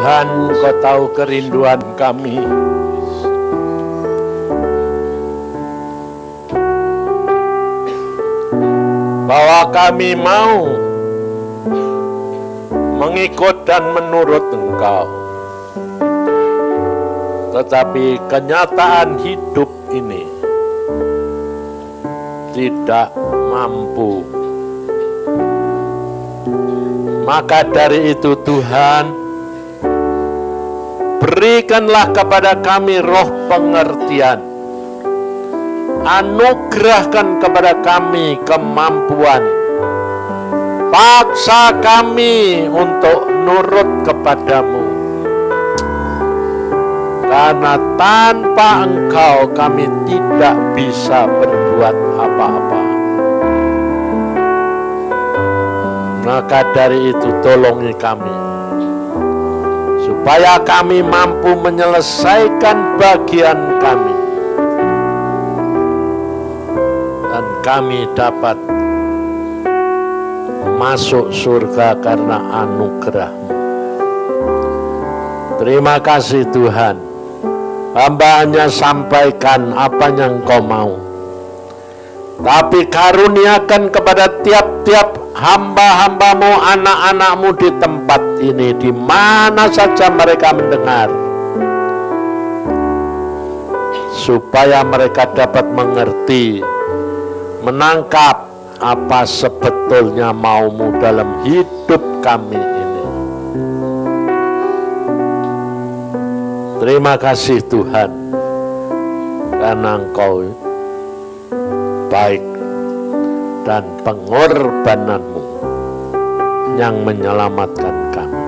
Tuhan, Kau tahu kerinduan kami. Bahwa kami mau mengikut dan menurut Engkau. Tetapi kenyataan hidup ini tidak mampu. Maka dari itu Tuhan, berikanlah kepada kami roh pengertian. Anugerahkan kepada kami kemampuan. Paksa kami untuk nurut kepadamu. Karena tanpa Engkau kami tidak bisa berbuat apa-apa. Maka dari itu tolongi kami. Supaya kami mampu menyelesaikan bagian kami. Dan kami dapat masuk surga karena anugerah-Mu. Terima kasih Tuhan. Hamba hanya sampaikan apa yang Engkau mau. Tapi karuniakan kepada tiap-tiap hamba-hambamu, anak-anakmu di tempat ini, di mana saja mereka mendengar. Supaya mereka dapat mengerti, menangkap apa sebetulnya mau-Mu dalam hidup kami ini. Terima kasih Tuhan, karena Engkau baik dan pengorbanan-Mu yang menyelamatkan kami.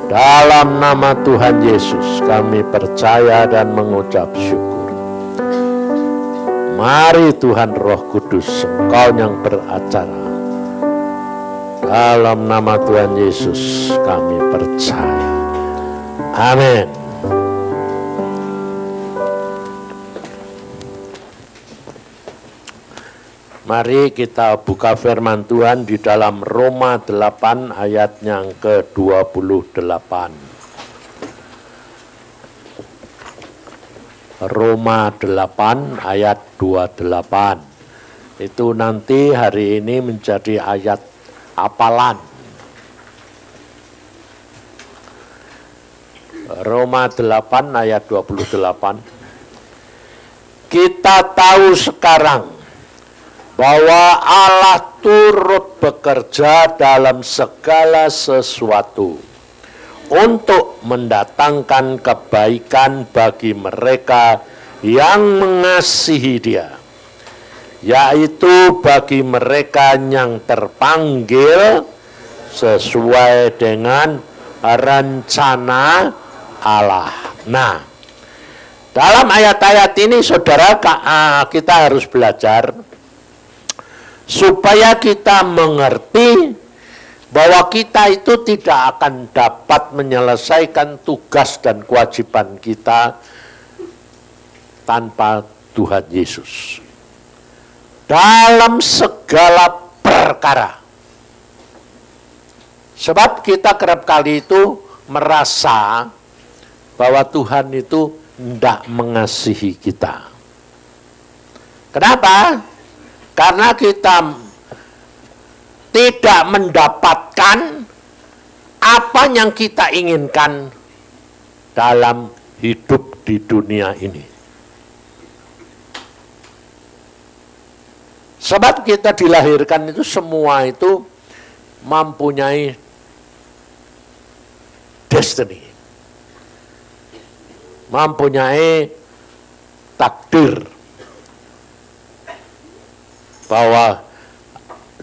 Dalam nama Tuhan Yesus kami percaya dan mengucap syukur. Mari Tuhan Roh Kudus, Engkau yang beracara. Dalam nama Tuhan Yesus kami percaya. Amin. Mari kita buka firman Tuhan di dalam Roma 8 ayat yang ke-28. Roma 8 ayat 28. Itu nanti hari ini menjadi ayat hafalan. Roma 8 ayat 28. Kita tahu sekarang bahwa Allah turut bekerja dalam segala sesuatu untuk mendatangkan kebaikan bagi mereka yang mengasihi Dia, yaitu bagi mereka yang terpanggil sesuai dengan rencana Allah. Nah, dalam ayat-ayat ini saudara, kita harus belajar supaya kita mengerti bahwa kita itu tidak akan dapat menyelesaikan tugas dan kewajiban kita tanpa Tuhan Yesus. Dalam segala perkara. Sebab kita kerap kali itu merasa bahwa Tuhan itu tidak mengasihi kita. Kenapa? Karena kita tidak mendapatkan apa yang kita inginkan dalam hidup di dunia ini. Sebab kita dilahirkan itu semua itu mempunyai destiny, mempunyai takdir, bahwa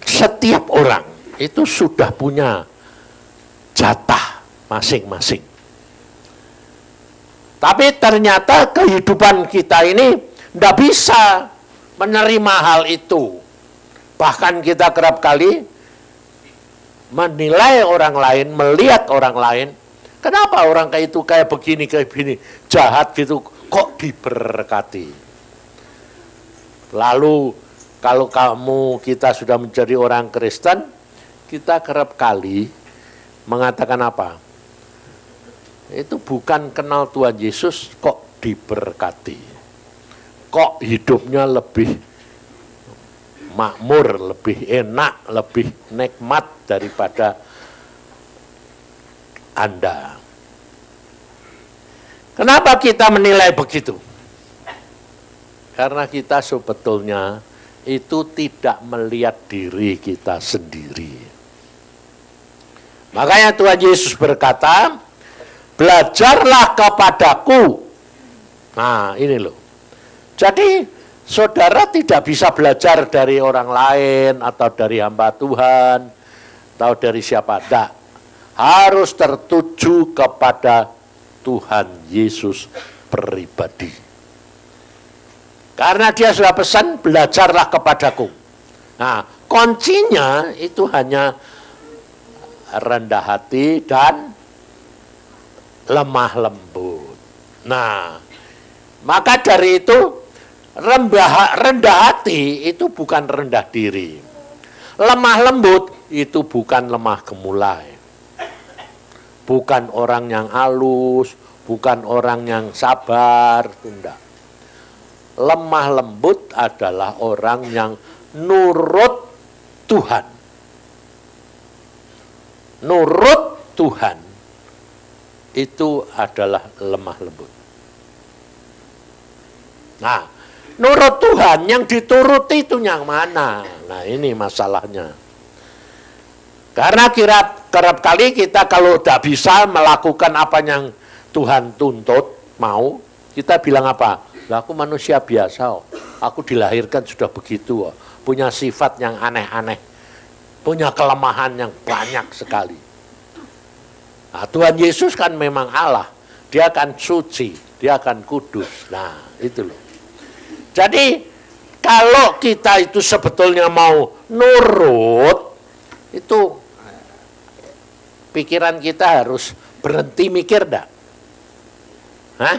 setiap orang itu sudah punya jatah masing-masing. Tapi ternyata kehidupan kita ini tidak bisa menerima hal itu. Bahkan kita kerap kali menilai orang lain, melihat orang lain, kenapa orang kayak itu kayak begini, jahat gitu, kok diberkati. Lalu kalau kita sudah menjadi orang Kristen, kita kerap kali mengatakan apa? itu bukan kenal Tuhan Yesus kok diberkati. Kok hidupnya lebih makmur, lebih enak, lebih nikmat daripada Anda. Kenapa kita menilai begitu? Karena kita sebetulnya itu tidak melihat diri kita sendiri. Makanya Tuhan Yesus berkata, belajarlah kepadaku. Nah, ini loh. Jadi, saudara tidak bisa belajar dari orang lain, atau dari hamba Tuhan, atau dari siapa. Tidak. Harus tertuju kepada Tuhan Yesus pribadi. Karena dia sudah pesan, belajarlah kepadaku. Nah, kuncinya itu hanya rendah hati dan lemah lembut. Nah, maka dari itu rendah hati itu bukan rendah diri. Lemah lembut itu bukan lemah gemulai. Bukan orang yang halus, bukan orang yang sabar, tidak. Lemah lembut adalah orang yang nurut Tuhan. Nurut Tuhan itu adalah lemah lembut. Nah, nurut Tuhan yang dituruti itu yang mana? Nah, ini masalahnya. Karena kerap kali kita kalau tidak bisa melakukan apa yang Tuhan tuntut, mau, kita bilang apa? Lah, aku manusia biasa, oh. Aku dilahirkan sudah begitu, oh. Punya sifat yang aneh-aneh, punya kelemahan yang banyak sekali. Nah, Tuhan Yesus kan memang Allah, dia akan suci, dia akan kudus. Nah, itu loh. Jadi, kalau kita itu sebetulnya mau nurut, itu pikiran kita harus berhenti mikir, dah. Hah?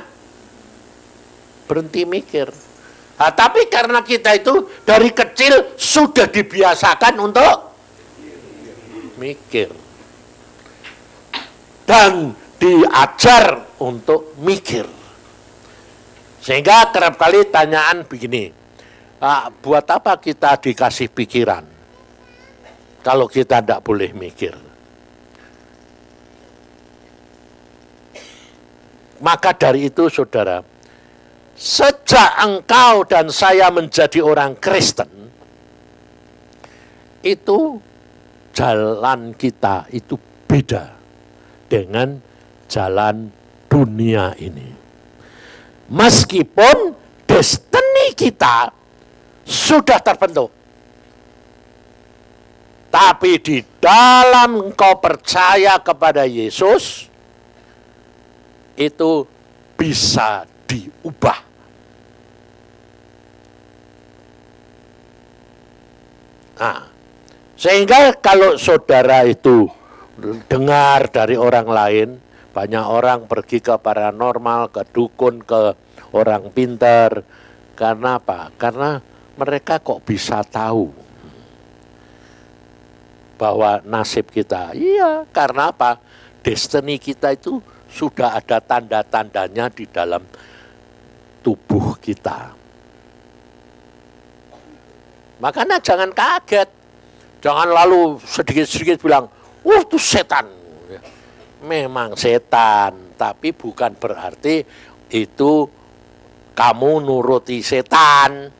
Berhenti mikir. Nah, tapi karena kita itu dari kecil sudah dibiasakan untuk mikir. Dan diajar untuk mikir. Sehingga kerap kali tanyaan begini, buat apa kita dikasih pikiran kalau kita tidak boleh mikir? Maka dari itu saudara, sejak engkau dan saya menjadi orang Kristen, itu jalan kita itu beda dengan jalan dunia ini. Meskipun destiny kita sudah terbentuk, tapi di dalam engkau percaya kepada Yesus, itu bisa diubah. Nah, sehingga kalau saudara itu dengar dari orang lain, banyak orang pergi ke paranormal, ke dukun, ke orang pintar. Karena apa? Karena mereka kok bisa tahu bahwa nasib kita. Iya, karena apa? Destiny kita itu sudah ada tanda-tandanya di dalam tubuh kita. Makanya jangan kaget. Jangan lalu sedikit-sedikit bilang, itu setan. Memang setan, tapi bukan berarti itu kamu nuruti setan.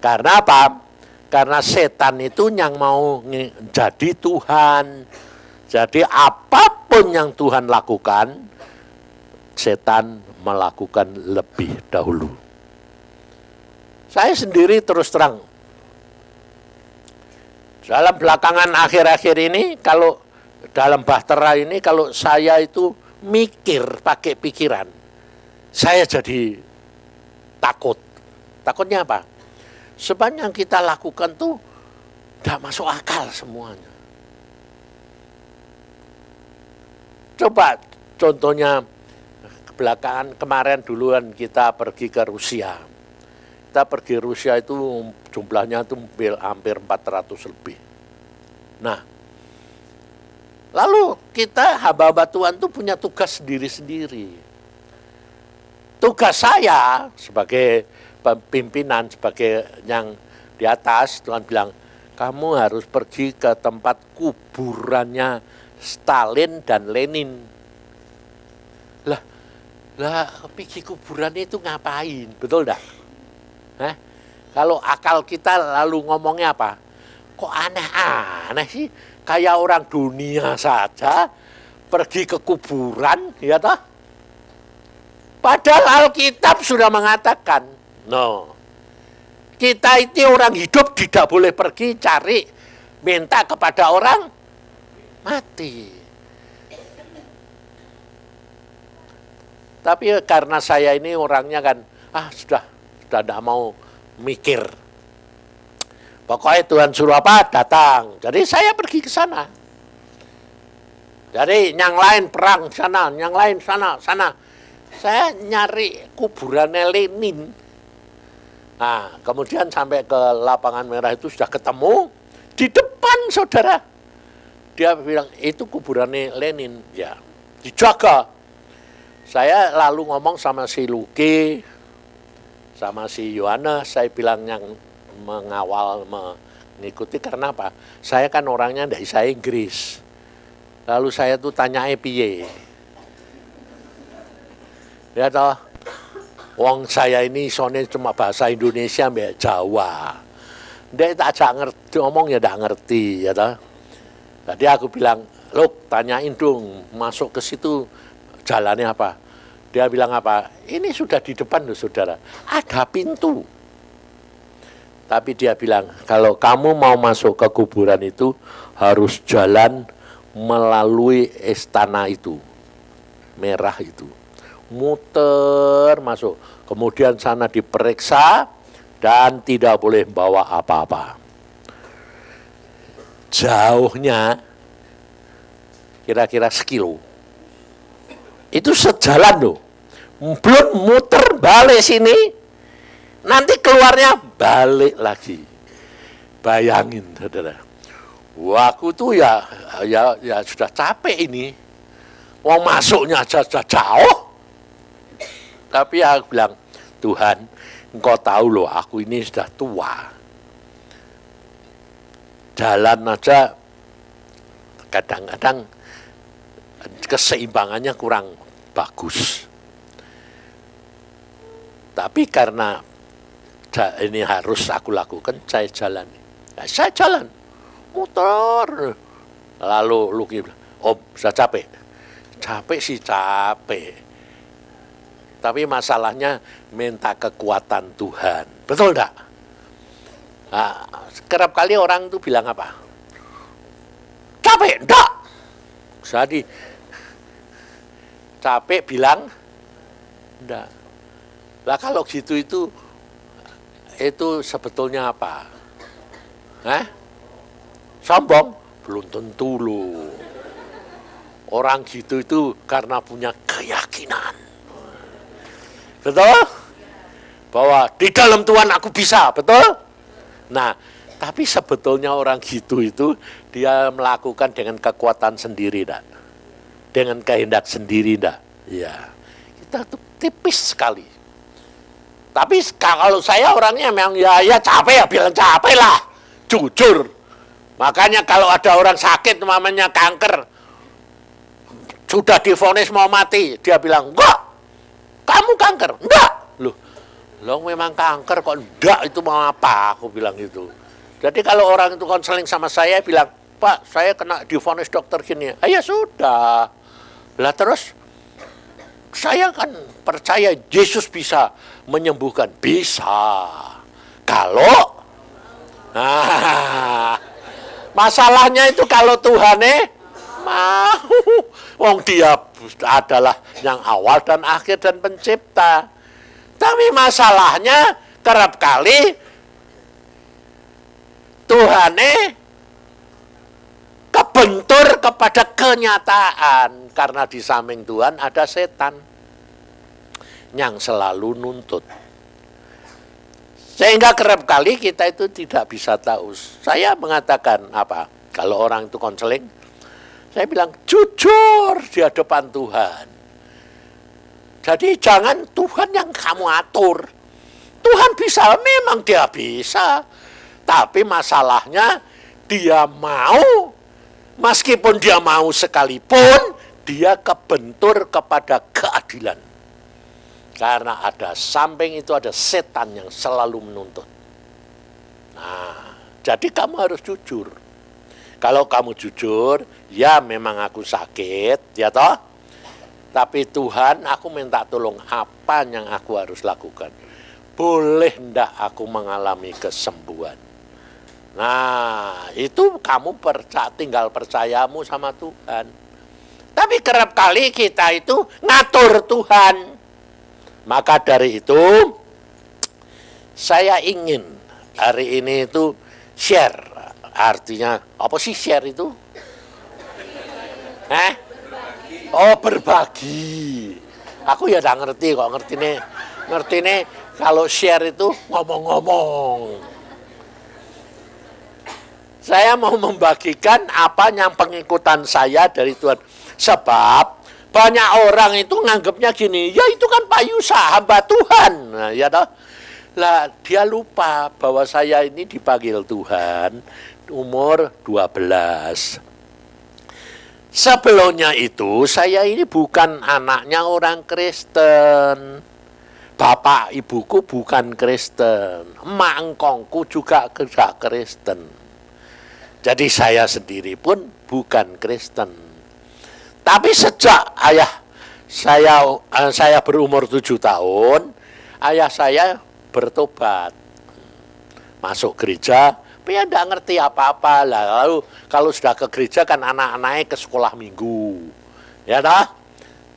Karena apa? Karena setan itu yang mau jadi Tuhan. Jadi apapun yang Tuhan lakukan, setan melakukan lebih dahulu. Saya sendiri terus terang, dalam belakangan akhir-akhir ini, kalau dalam bahtera ini, kalau saya itu mikir pakai pikiran, saya jadi takut. Takutnya apa? Sebab yang kita lakukan tuh tidak masuk akal semuanya. Coba contohnya belakangan kemarin duluan kita pergi ke Rusia. Kita pergi Rusia itu jumlahnya itu hampir 400 lebih. Nah, Lalu kita hamba-hamba Tuhan itu punya tugas sendiri-sendiri. Tugas saya sebagai pimpinan, sebagai yang di atas, Tuhan bilang, kamu harus pergi ke tempat kuburannya Stalin dan Lenin. Lah, pergi kuburan itu ngapain? Betul enggak? Kalau akal kita lalu ngomongnya apa? Kok aneh-aneh sih? Kayak orang dunia saja pergi ke kuburan, ya toh? Padahal Alkitab sudah mengatakan, no, kita itu orang hidup tidak boleh pergi cari minta kepada orang mati. Tapi karena saya ini orangnya kan, sudah tidak mau mikir. Pokoknya Tuhan suruh apa, datang. Jadi saya pergi ke sana. Jadi yang lain perang sana, yang lain sana. Saya nyari kuburannya Lenin. Nah, kemudian sampai ke lapangan merah itu sudah ketemu di depan saudara. Dia bilang, itu kuburannya Lenin. Ya, dijaga. Saya lalu ngomong sama si Luki, sama si Yohanes, saya bilang yang mengawal, mengikuti, karena apa? Saya kan orangnya dari saya Inggris. Lalu saya tuh tanya piye. Ya toh, wong saya ini soalnya cuma bahasa Indonesia mbak Jawa. Dia tak ajak ngerti, ngomong ya tak ngerti, ya toh. Tadi aku bilang, loh tanyain dong, masuk ke situ jalannya apa? Dia bilang apa? Ini sudah di depan loh saudara, ada pintu. Tapi dia bilang, kalau kamu mau masuk ke kuburan itu, harus jalan melalui istana itu, merah itu. Muter masuk, kemudian sana diperiksa dan tidak boleh bawa apa-apa. Jauhnya kira-kira sekilo. Itu sejalan loh. Belum muter balik sini, nanti keluarnya balik lagi. Bayangin saudara. Wah, aku tuh ya sudah capek ini. Wong masuknya aja sudah jauh. Tapi aku bilang, Tuhan, Engkau tahu loh, aku ini sudah tua. Jalan aja kadang-kadang keseimbangannya kurang bagus. Tapi karena ini harus aku lakukan, saya jalan. Nah, saya jalan, muter. Lalu Luki bilang, Om, saya capek. Capek sih capek. Tapi masalahnya minta kekuatan Tuhan. Betul enggak? Nah, kerap kali orang itu bilang apa? Capek, enggak. Jadi capek bilang enggak. Lah kalau gitu itu sebetulnya apa? Sombong? Belum tentu loh. Orang gitu itu karena punya keyakinan. Betul? Bahwa di dalam Tuhan aku bisa, betul? Nah, tapi sebetulnya orang gitu itu dia melakukan dengan kekuatan sendiri, enggak? Dengan kehendak sendiri, enggak? Ya, kita tuh tipis sekali. Tapi kalau saya orangnya memang ya capek ya, bilang capek lah, jujur. Makanya kalau ada orang sakit, namanya kanker, sudah divonis mau mati, dia bilang, enggak, kamu kanker, enggak. Loh memang kanker kok enggak, itu mau apa, aku bilang gitu. Jadi kalau orang itu konseling sama saya, bilang, Pak, saya kena divonis dokter gini, ya sudah. Lah terus, saya kan percaya Yesus bisa menyembuhkan, bisa. Kalau, masalahnya itu kalau Tuhan mau, wong dia adalah yang awal dan akhir dan pencipta. Tapi masalahnya kerap kali Tuhan kebentur kepada kenyataan, karena di samping Tuhan ada setan yang selalu nuntut. Sehingga kerap kali kita itu tidak bisa tahu. Saya mengatakan apa? Kalau orang itu konseling, Saya bilang, jujur di hadapan Tuhan. Jadi jangan Tuhan yang kamu atur. Tuhan bisa, memang dia bisa. Tapi masalahnya dia mau, meskipun dia mau sekalipun, dia kebentur kepada keadilan. Karena ada samping itu ada setan yang selalu menuntut. Nah, jadi kamu harus jujur. Kalau kamu jujur, ya memang aku sakit, ya toh. Tapi Tuhan, aku minta tolong apa yang aku harus lakukan. Boleh ndak aku mengalami kesembuhan. Nah, itu kamu tinggal percayamu sama Tuhan. Tapi kerap kali kita itu ngatur Tuhan. Maka dari itu, saya ingin hari ini itu share. Artinya, apa sih share itu? Oh, berbagi. Aku ya udah ngerti kok, ngerti nih kalau share itu ngomong-ngomong. Saya mau membagikan apa yang pengikutan saya dari Tuhan. Sebab banyak orang itu nganggapnya gini, ya itu kan Pak Yusa, hamba Tuhan. Nah, ya toh. Lah, dia lupa bahwa saya ini dipanggil Tuhan umur 12. Sebelumnya itu saya ini bukan anaknya orang Kristen. Bapak ibuku bukan Kristen. Emak engkongku juga tidak Kristen. Jadi saya sendiri pun bukan Kristen. Tapi sejak saya berumur 7 tahun, ayah saya bertobat. Masuk gereja, dia tidak ngerti apa-apa. Lalu kalau sudah ke gereja kan anak-anaknya ke sekolah minggu. Ya toh?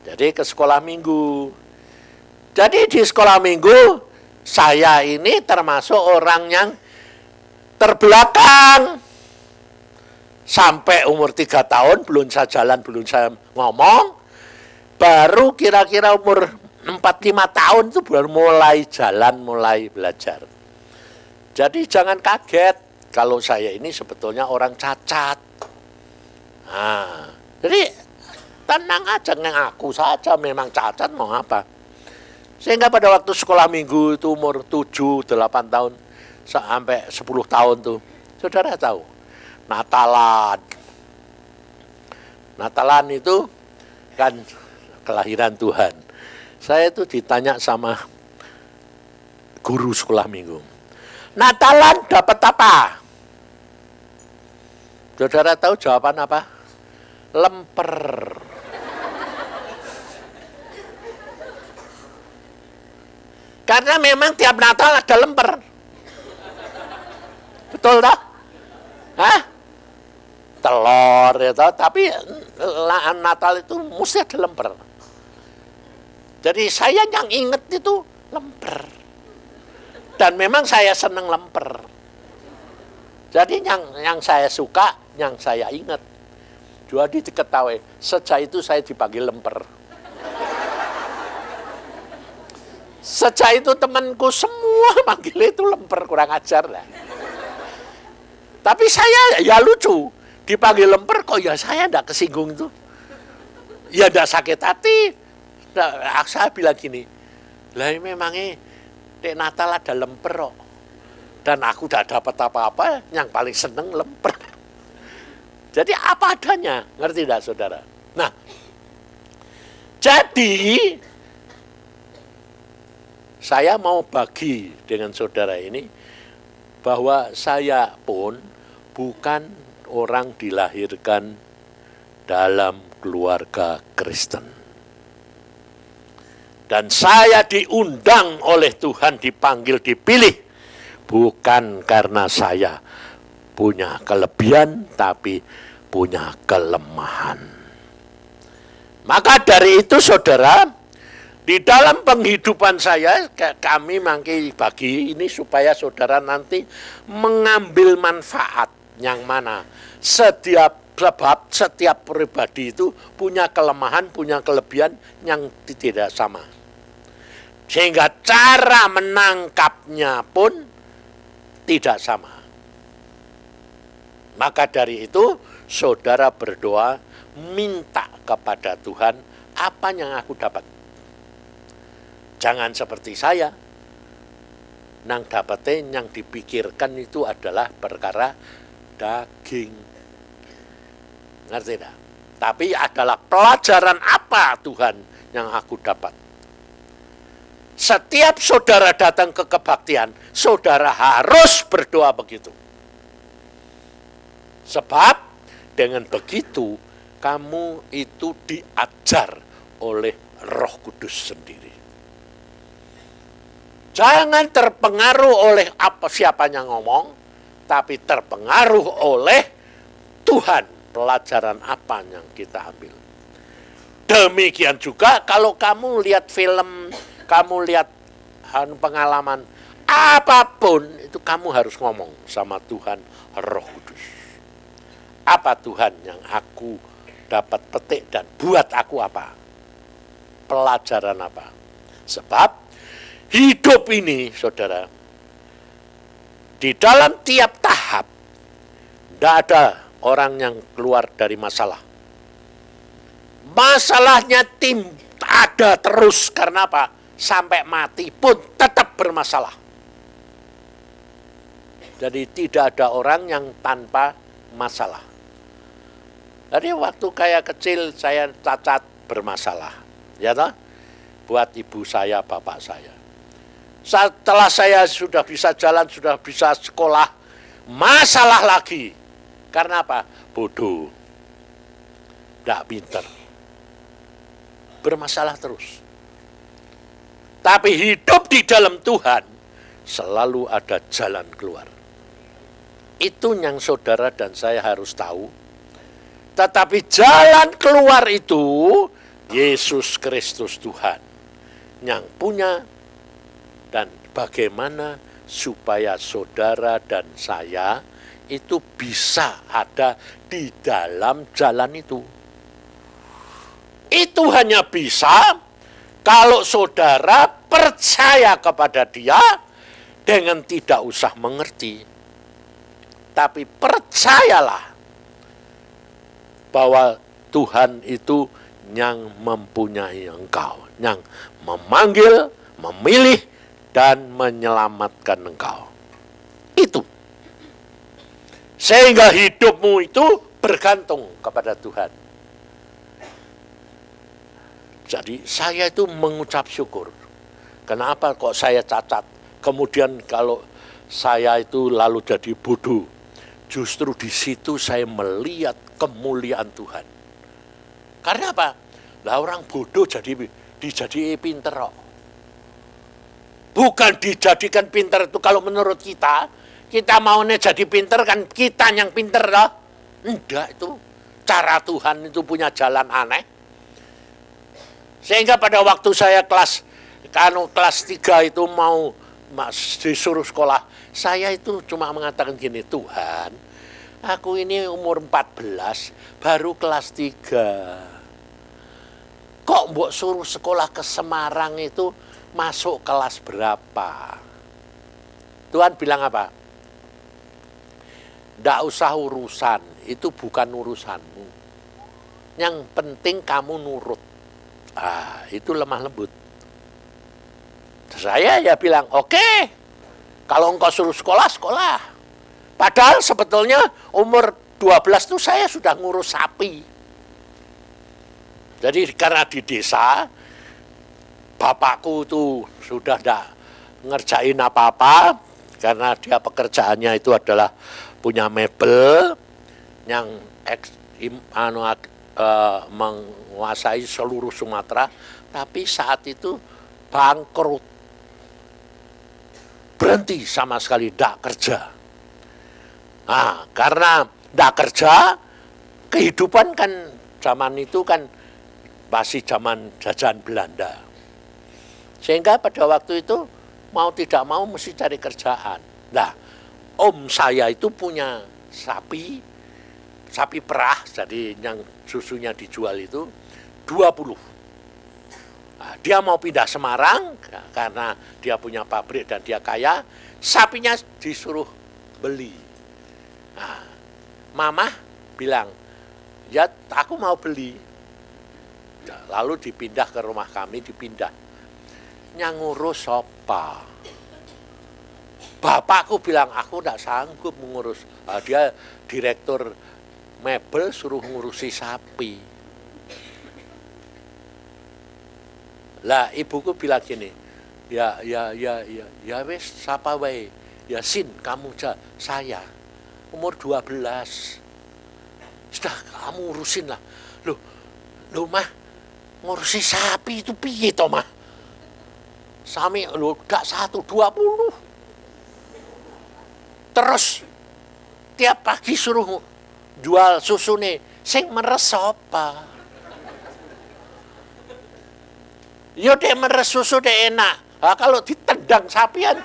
Jadi ke sekolah minggu. Jadi di sekolah minggu, saya ini termasuk orang yang terbelakang. Sampai umur 3 tahun belum saya jalan, belum saya ngomong. Baru kira-kira umur 4-5 tahun itu baru mulai jalan, mulai belajar. Jadi jangan kaget kalau saya ini sebetulnya orang cacat. Nah, jadi tenang aja, aku saja memang cacat, mau apa. Sehingga pada waktu sekolah minggu itu umur 7-8 tahun sampai 10 tahun tuh, saudara tahu, Natalan itu kan kelahiran Tuhan. Saya itu ditanya sama guru sekolah minggu, Natalan dapat apa? Saudara tahu jawaban apa? Lemper. Karena memang tiap Natal ada lemper. Betul tak? Hah? Telur ya toh, tapi Natal itu mesti ada lemper. Jadi saya yang inget itu lemper. Dan memang saya senang lemper. Jadi yang saya suka, yang saya ingat. Jadi diketahui, sejak itu saya dipanggil lemper. Sejak itu temanku semua manggil itu lemper, kurang ajar lah. Tapi saya ya lucu, dipanggil lemper kok ya saya enggak kesinggung itu. Ya enggak sakit hati. Nah, saya bilang gini, lah memangnya di Natal ada lemper kok. Dan aku tidak dapat apa-apa, yang paling seneng lemper. Jadi apa adanya, ngerti tidak saudara? Nah, jadi saya mau bagi dengan saudara ini bahwa saya pun bukan orang dilahirkan dalam keluarga Kristen. Dan saya diundang oleh Tuhan, dipanggil, dipilih. Bukan karena saya punya kelebihan, tapi punya kelemahan. Maka dari itu saudara, di dalam penghidupan saya, kami bagi ini supaya saudara nanti mengambil manfaat yang mana. Sebab setiap pribadi itu punya kelemahan, punya kelebihan yang tidak sama. Sehingga cara menangkapnya pun tidak sama. Maka dari itu, saudara berdoa, minta kepada Tuhan apa yang aku dapat. Jangan seperti saya, nang dapetin yang dipikirkan itu adalah perkara daging. Ngerti tidak? Tapi adalah pelajaran apa Tuhan yang aku dapat. Setiap saudara datang ke kebaktian, saudara harus berdoa begitu. Sebab dengan begitu kamu itu diajar oleh Roh Kudus sendiri. Jangan terpengaruh oleh apa siapanya ngomong, tapi terpengaruh oleh Tuhan, pelajaran apa yang kita ambil. Demikian juga kalau kamu lihat film, kamu lihat pengalaman, apapun itu kamu harus ngomong sama Tuhan Roh Kudus. Apa Tuhan yang aku dapat petik dan buat aku apa? Pelajaran apa? Sebab hidup ini, saudara, di dalam tiap tahap tidak ada orang yang keluar dari masalah. Masalahnya ada terus, karena apa? Sampai mati pun tetap bermasalah. Jadi tidak ada orang yang tanpa masalah. Jadi waktu kayak kecil saya cacat bermasalah, ya toh? Buat ibu saya, bapak saya. Setelah saya sudah bisa jalan, sudah bisa sekolah, masalah lagi. Karena apa? Bodoh, tidak pinter, bermasalah terus. Tapi hidup di dalam Tuhan selalu ada jalan keluar. Itu yang saudara dan saya harus tahu. Tetapi jalan keluar itu Yesus Kristus Tuhan yang punya. Dan bagaimana supaya saudara dan saya itu bisa ada di dalam jalan itu. Itu hanya bisa kalau saudara percaya kepada Dia dengan tidak usah mengerti. Tapi percayalah bahwa Tuhan itu yang mempunyai engkau, yang memanggil, memilih, dan menyelamatkan engkau. Itu. Sehingga hidupmu itu bergantung kepada Tuhan. Jadi saya itu mengucap syukur. Kenapa kok saya cacat? Kemudian kalau saya itu lalu jadi bodoh. Justru di situ saya melihat kemuliaan Tuhan. Karena apa? Lah orang bodoh dijadi pinter kok. Bukan dijadikan pinter itu kalau menurut kita maunya jadi pinter kan kita yang pinter loh. Enggak, itu cara Tuhan itu punya jalan aneh. Sehingga pada waktu saya kelas 3 itu mau disuruh sekolah, saya itu cuma mengatakan gini, Tuhan, aku ini umur 14, baru kelas 3. Kok mbok suruh sekolah ke Semarang itu masuk kelas berapa? Tuhan bilang apa? Nggak usah urusan, itu bukan urusanmu. Yang penting kamu nurut. Itu lemah lembut. Saya ya bilang, oke, kalau engkau suruh sekolah, sekolah. Padahal sebetulnya umur 12 itu saya sudah ngurus sapi. Jadi karena di desa, bapakku itu sudah tidak ngerjain apa-apa, karena dia pekerjaannya itu adalah punya mebel yang menguasai seluruh Sumatera, tapi saat itu bangkrut. Berhenti sama sekali, tidak kerja. Karena tidak kerja, kehidupan kan zaman itu kan masih zaman jajahan Belanda. Sehingga pada waktu itu mau tidak mau mesti cari kerjaan. Nah, om saya itu punya sapi perah, jadi yang susunya dijual itu 20. Dia mau pindah Semarang karena dia punya pabrik dan dia kaya, sapinya disuruh beli. Mama bilang, ya aku mau beli. Lalu dipindah ke rumah kami, dipindah. Yang ngurus sopa. Bapakku bilang, aku tidak sanggup mengurus. Dia direktur mebel, suruh ngurusi sapi. Lah ibuku bilang gini, ya wes siapa wae. Ya Sin, kamu saya umur 12. Sudah kamu urusin lah. Loh mah, ngurusi sapi itu piye toh mah? Sami lo gak 120. Terus tiap pagi suruh jual susu nih, sing meres sapa? Yo dek meres susu dek enak. Nah, kalau ditendang sapian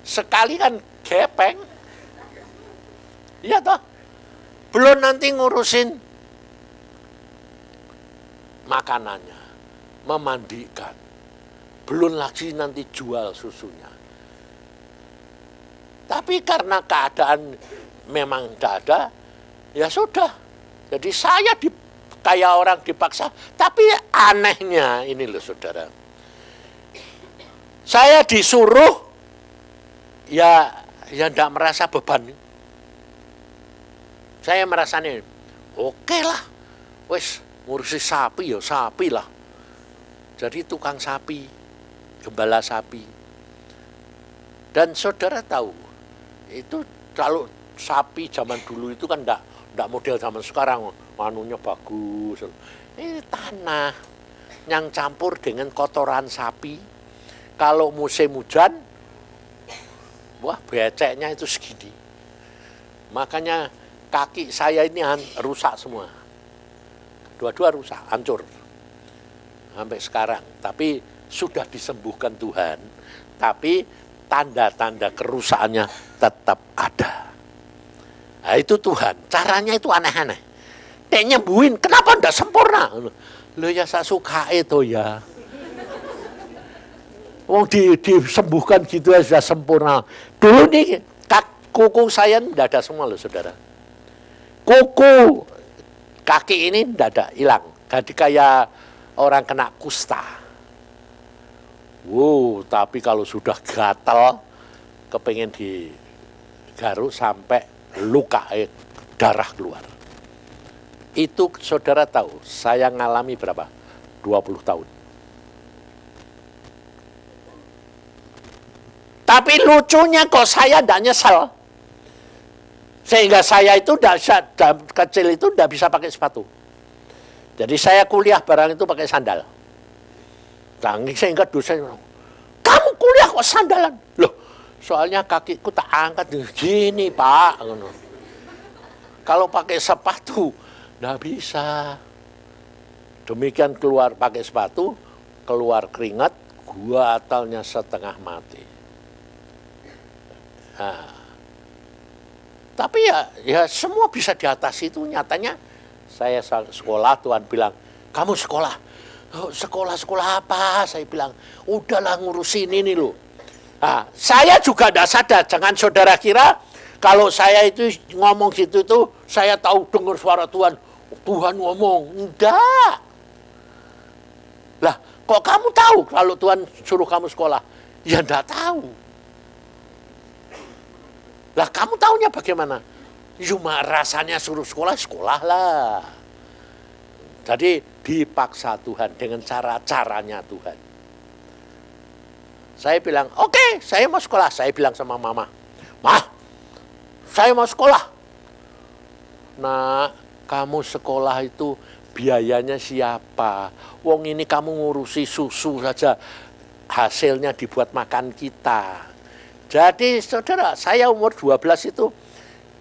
sekali kan gepeng. Iya toh? Belum nanti ngurusin makanannya, memandikan. Belum lagi nanti jual susunya. Tapi karena keadaan memang tidak ada, ya sudah. Jadi saya kayak orang dipaksa. Tapi anehnya ini loh saudara. Saya disuruh, ya tidak merasa beban. Saya merasa nih, oke lah, wes ngurusi sapi ya sapi lah. Jadi tukang sapi, gembala sapi. Dan saudara tahu, itu kalau sapi zaman dulu itu kan enggak model zaman sekarang, manunya bagus. Ini tanah yang campur dengan kotoran sapi. Kalau musim hujan, wah beceknya itu segini. Makanya kaki saya ini rusak semua. Dua-dua rusak, hancur. Sampai sekarang. Tapi sudah disembuhkan Tuhan. Tapi tanda-tanda kerusakannya tetap ada. Nah itu Tuhan. Caranya itu aneh-aneh. Dia nyembuhin, kenapa enggak sempurna? Loh ya saya suka itu ya. Wong disembuhkan gitu ya sudah sempurna. Dulu nih kuku saya enggak ada semua loh saudara. Kuku kaki ini enggak ada, hilang. Jadi kayak orang kena kusta. Wow, tapi kalau sudah gatal, kepengen digaruk sampai luka, darah keluar. Itu saudara tahu, saya ngalami berapa? 20 tahun. Tapi lucunya kok saya tidak nyesel. Sehingga saya itu kecil itu tidak bisa pakai sepatu. Jadi saya kuliah barang itu pakai sandal. Sehingga dosen, kamu kuliah kok sandalan? Loh, soalnya kakiku tak angkat gini Pak. Kalau pakai sepatu, nggak bisa. Demikian keluar pakai sepatu, keluar keringat, gatalnya setengah mati. Nah, tapi ya semua bisa diatasi itu. Nyatanya saya sekolah, Tuhan bilang, kamu sekolah. Oh, sekolah apa? Saya bilang, udahlah ngurusin ini loh. Nah, saya juga tidak sadar. Jangan saudara kira kalau saya itu ngomong gitu itu, saya tahu dengar suara Tuhan. Tuhan ngomong. Enggak. Lah, kok kamu tahu kalau Tuhan suruh kamu sekolah? Ya enggak tahu. Lah, kamu tahunya bagaimana? Cuma rasanya suruh sekolah, sekolah lah. Jadi dipaksa Tuhan dengan cara-caranya Tuhan. Saya bilang, oke, saya mau sekolah. Saya bilang sama mama, Mah, saya mau sekolah. Nah, kamu sekolah itu biayanya siapa? Wong ini kamu ngurusi susu saja, hasilnya dibuat makan kita. Jadi saudara, saya umur 12 itu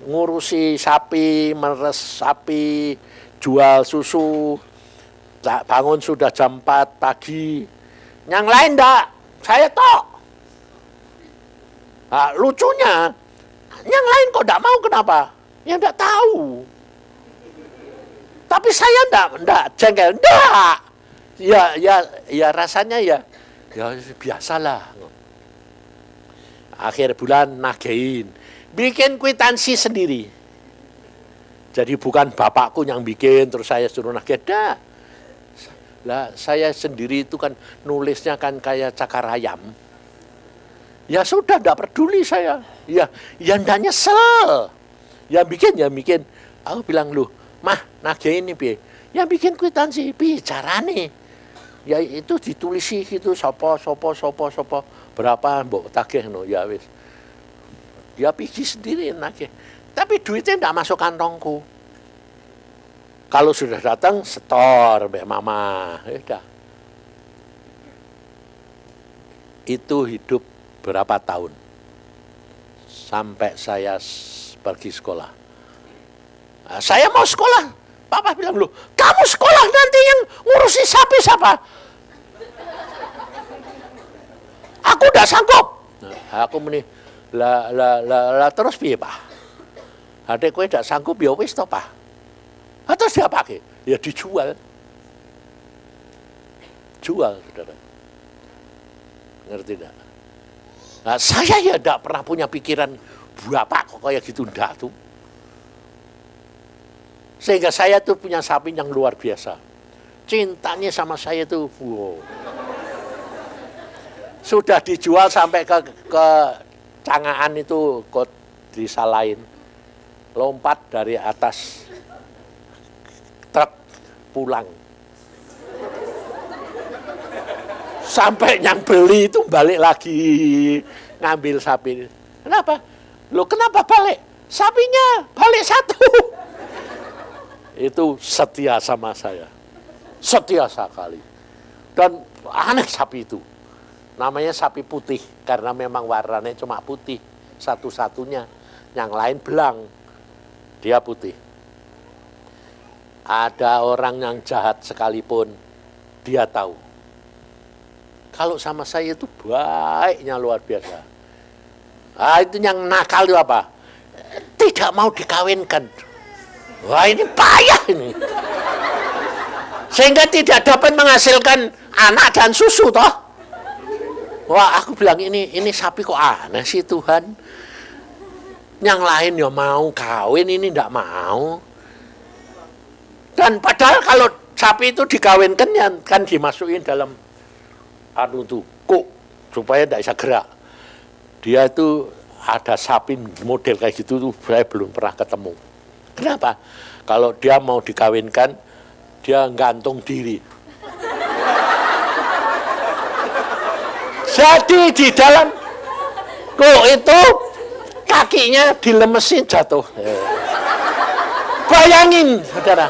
ngurusi sapi, meres sapi, jual susu, bangun sudah jam 4 pagi. Yang lain enggak, saya tok. Nah, lucunya, yang lain kok enggak mau, kenapa? Ya enggak tahu. Tapi saya enggak jengkel, enggak. Ya rasanya ya biasalah. Akhir bulan nagein. bikin kwitansi sendiri. Jadi bukan bapakku yang bikin terus saya suruh nagih. Dah. Lah saya sendiri itu kan nulisnya kan kayak cakar ayam. Ya sudah, tidak peduli saya. Ya ndak nyesel. Ya bikin. Aku bilang, "Loh, Mah, nagih ini piye?" Ya bikin kwitansi, piye carane? Ya itu ditulis gitu, sopo, berapa mbok tagih no, ya wis. Ya pergi sendiri nagih. Tapi duitnya tidak masuk kantongku. Kalau sudah datang, setor mbak mama. Ya udah. Itu hidup berapa tahun? Sampai saya pergi sekolah. Nah, saya mau sekolah. Papa bilang, "Loh, kamu sekolah nanti yang ngurusi sapi siapa?" Aku udah sanggup. Nah, aku meni, lah terus piye, Pak? Adekku tidak sanggup, ya wis to, Pak. Terus dia pakai, ya dijual. Jual, saudara. Ngerti tidak? Nah, saya ya tidak pernah punya pikiran, bapak kok kayak gitu, enggak tuh. Sehingga saya tuh punya sapi yang luar biasa. Cintanya sama saya tuh, wow. Sudah dijual sampai ke Cangaan itu kok disalahin. Lompat dari atas truk pulang. Sampai yang beli itu balik lagi ngambil sapi. Kenapa? Loh, kenapa balik? Sapinya balik satu. Itu setia sama saya. Setia sekali. Dan aneh sapi itu. Namanya sapi putih karena memang warnanya cuma putih satu-satunya. Yang lain belang. Dia putih. Ada orang yang jahat sekalipun, dia tahu. Kalau sama saya itu baiknya luar biasa. Ah, itu yang nakal itu apa? Tidak mau dikawinkan. Wah, ini payah ini. Sehingga tidak dapat menghasilkan anak dan susu toh. Wah, aku bilang ini sapi kok aneh sih Tuhan. Yang lain ya mau kawin, ini tidak mau. Dan padahal kalau sapi itu dikawinkan ya kan dimasukin dalam kuk supaya tidak bisa gerak. Dia itu ada sapi model kayak gitu tuh saya belum pernah ketemu. Kenapa? Kalau dia mau dikawinkan, dia gantung diri. Jadi di dalam kuk itu kakinya dilemesin jatuh. Bayangin, saudara.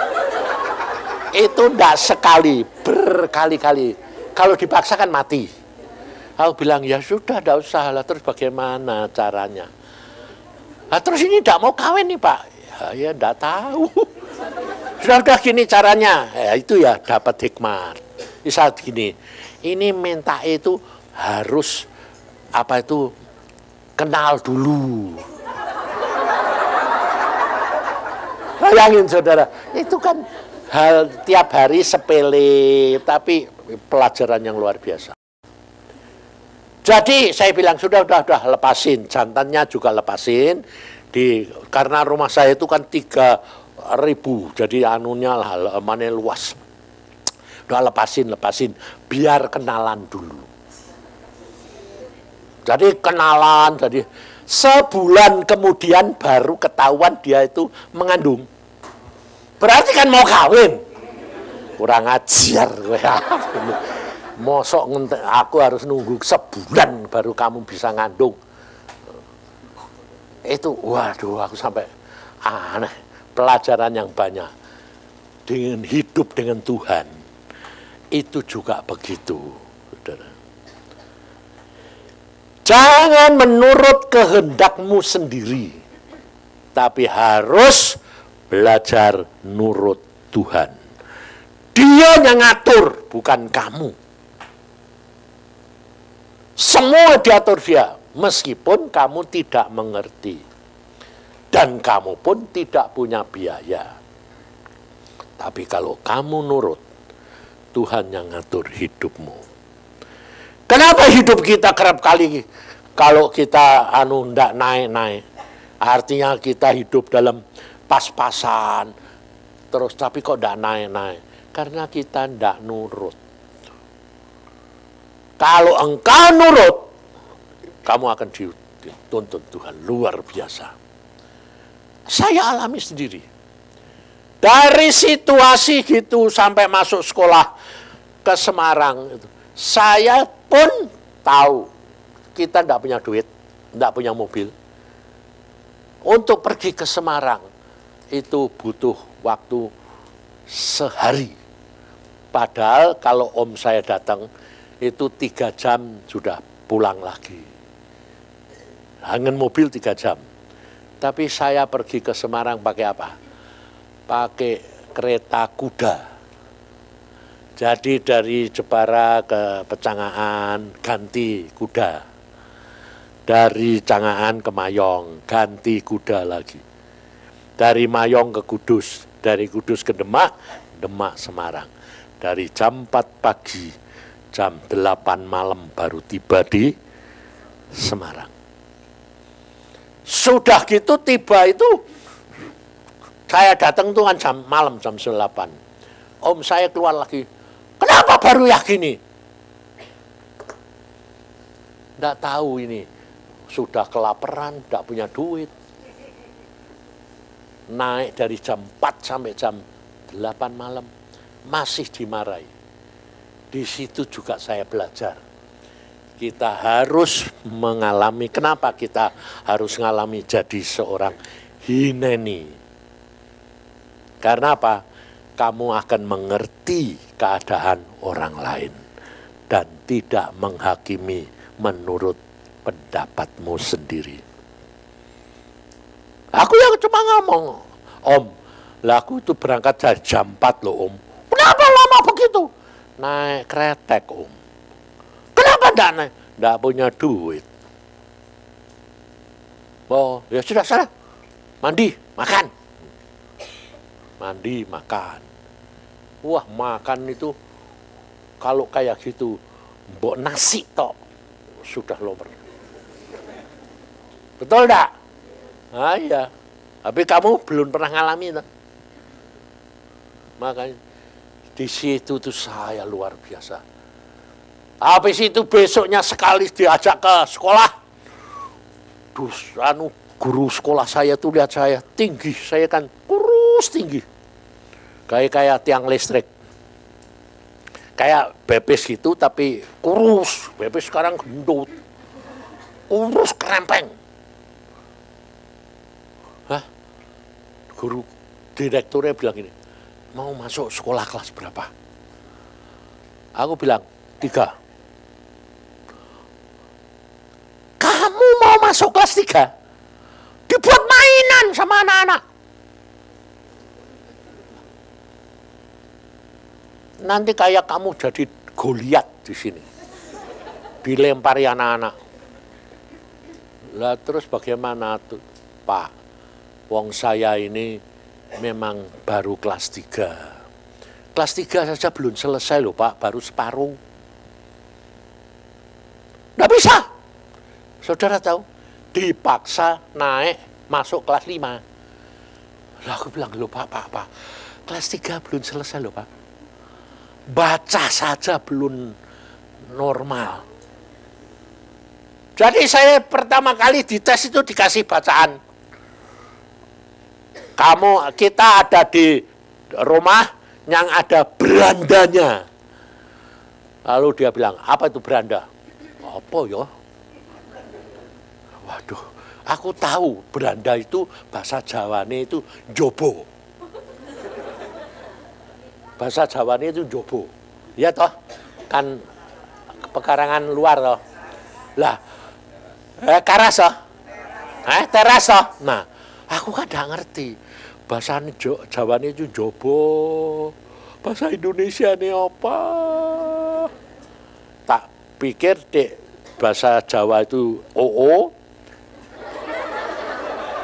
Itu tidak sekali, berkali-kali. Kalau dipaksakan mati. Aku bilang, ya sudah, tidak usah lah. Terus bagaimana caranya? Nah, terus ini tidak mau kawin nih, Pak. Ya tidak tahu. Sudah gini caranya. Ya, itu ya dapat hikmat. Misal gini, ini minta itu harus apa itu kenal dulu. Bayangin saudara, itu kan hal tiap hari sepele, tapi pelajaran yang luar biasa. Jadi saya bilang sudah lepasin, jantannya juga lepasin. Karena rumah saya itu kan 3.000, jadi anunya lah, mana luas. Udah lepasin, biar kenalan dulu. Jadi kenalan, jadi sebulan kemudian baru ketahuan dia itu mengandung. Berarti kan mau kawin. Kurang ajar. Mosok aku harus nunggu sebulan baru kamu bisa ngandung. Itu waduh aku sampai aneh. Pelajaran yang banyak. Dengan hidup dengan Tuhan. Itu juga begitu. Saudara. Jangan menurut kehendakmu sendiri, tapi harus belajar nurut Tuhan. Dia yang ngatur, bukan kamu. Semua diatur dia, meskipun kamu tidak mengerti. Dan kamu pun tidak punya biaya. Tapi kalau kamu nurut, Tuhan yang ngatur hidupmu. Kenapa hidup kita kerap kali kalau kita ndak naik-naik? Artinya kita hidup dalam pas-pasan, terus tapi kok tidak naik-naik? Karena kita tidak nurut. Kalau engkau nurut, kamu akan dituntun Tuhan luar biasa. Saya alami sendiri. Dari situasi gitu sampai masuk sekolah ke Semarang, saya pun tahu kita tidak punya duit, tidak punya mobil. Untuk pergi ke Semarang itu butuh waktu sehari. Padahal kalau om saya datang itu 3 jam sudah pulang lagi. Dengan mobil 3 jam. Tapi saya pergi ke Semarang pakai apa? Pakai kereta kuda. Jadi dari Jepara ke Pecangaan ganti kuda. Dari Cangaan ke Mayong, ganti kuda lagi. Dari Mayong ke Kudus, dari Kudus ke Demak, Demak Semarang. Dari jam 4 pagi, jam 8 malam baru tiba di Semarang. Sudah gitu tiba itu, saya datang tuh kan malam jam 8. Om saya keluar lagi, kenapa baru ya gini? Nggak tahu ini. Sudah kelaparan, tidak punya duit. Naik dari jam 4 sampai jam 8 malam, masih dimarahi. Di situ juga saya belajar. Kita harus mengalami, kenapa kita harus mengalami jadi seorang hineni? Karena apa? Kamu akan mengerti keadaan orang lain dan tidak menghakimi menurut pendapatmu sendiri. Aku yang cuma ngomong, Om, lah aku itu berangkat jam 4 loh Om. Kenapa lama begitu? Naik kretek Om. Kenapa enggak naik? Enggak punya duit. Oh, ya sudah sana. Mandi, makan. Mandi, makan. Wah, makan itu kalau kayak gitu, mbok nasi tok sudah lapar. Betul enggak? Ah iya. Tapi kamu belum pernah ngalami itu. Makanya di situ tuh saya luar biasa. Habis itu besoknya sekali diajak ke sekolah. Dus, guru sekolah saya tuh lihat saya tinggi, saya kan kurus tinggi. Kayak tiang listrik. Kayak Bebes gitu tapi kurus. Bebes sekarang gendut. Kurus kerempeng. Guru direkturnya bilang ini, mau masuk sekolah kelas berapa? Aku bilang, 3. Kamu mau masuk kelas 3? Dibuat mainan sama anak-anak. Nanti kayak kamu jadi Goliat di sini. Dilempari anak-anak. Lah terus bagaimana tuh, Pak? Wong saya ini memang baru kelas 3. Kelas 3 saja belum selesai loh Pak, baru separuh. Nggak bisa. Saudara tahu, dipaksa naik masuk kelas 5. Lah aku bilang, loh Pak, kelas 3 belum selesai loh Pak. Baca saja belum normal. Jadi saya pertama kali dites itu dikasih bacaan. Kita ada di rumah yang ada berandanya. Lalu dia bilang, apa itu beranda? Apa ya? Waduh, aku tahu beranda itu bahasa Jawane itu jobo. Bahasa Jawane itu jobo. Ya toh, kan pekarangan luar toh. Lah, karas toh? Teras toh? Nah, aku kan tidak ngerti. Bahasa Jawane itu jobo. Bahasa Indonesia ini apa? Tak pikir dek bahasa Jawa itu oo.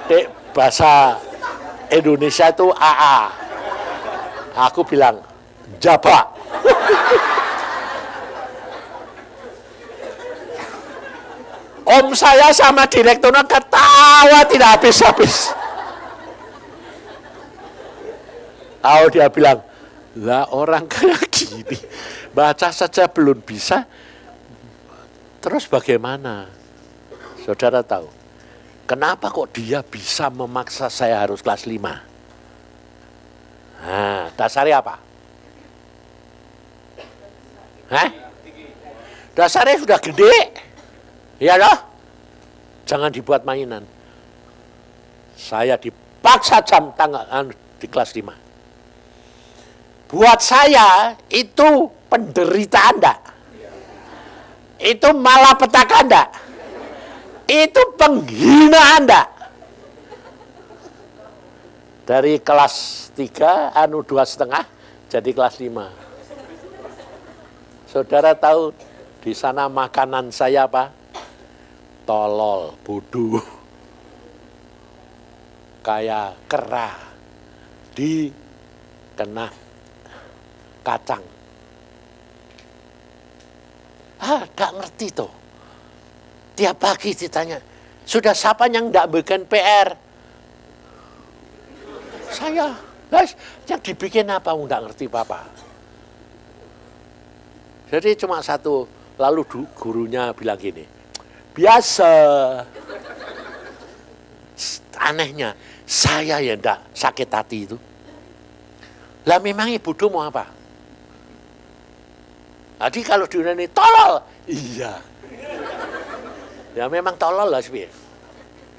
Dek bahasa Indonesia itu AA. Aku bilang jaba. Om saya sama direkturnya ketawa tidak habis-habis. Tahu dia bilang, lah orang kayak gini, baca saja belum bisa, terus bagaimana? Saudara tahu, kenapa kok dia bisa memaksa saya harus kelas 5? Nah, dasarnya apa? Hah? Dasarnya sudah gede, ya loh? Jangan dibuat mainan. Saya dipaksa jam tanggal di kelas 5. Buat saya itu penderitaan enggak? Itu malapetaka enggak? Itu penghinaan enggak? Dari kelas 3, 2,5 jadi kelas 5. Saudara tahu di sana makanan saya apa? Tolol, bodoh. Kayak kera di kena kacang. Gak ngerti tuh. Tiap pagi ditanya, sudah siapa yang gak bikin PR? Saya. Guys, yang dibikin apa? Gak ngerti Papa. Jadi cuma satu. Lalu gurunya bilang gini, biasa. Anehnya, saya yang gak sakit hati itu. Lah memangnya bodoh mau apa? Jadi kalau di ini tolol, iya. Ya memang tolol lah sih.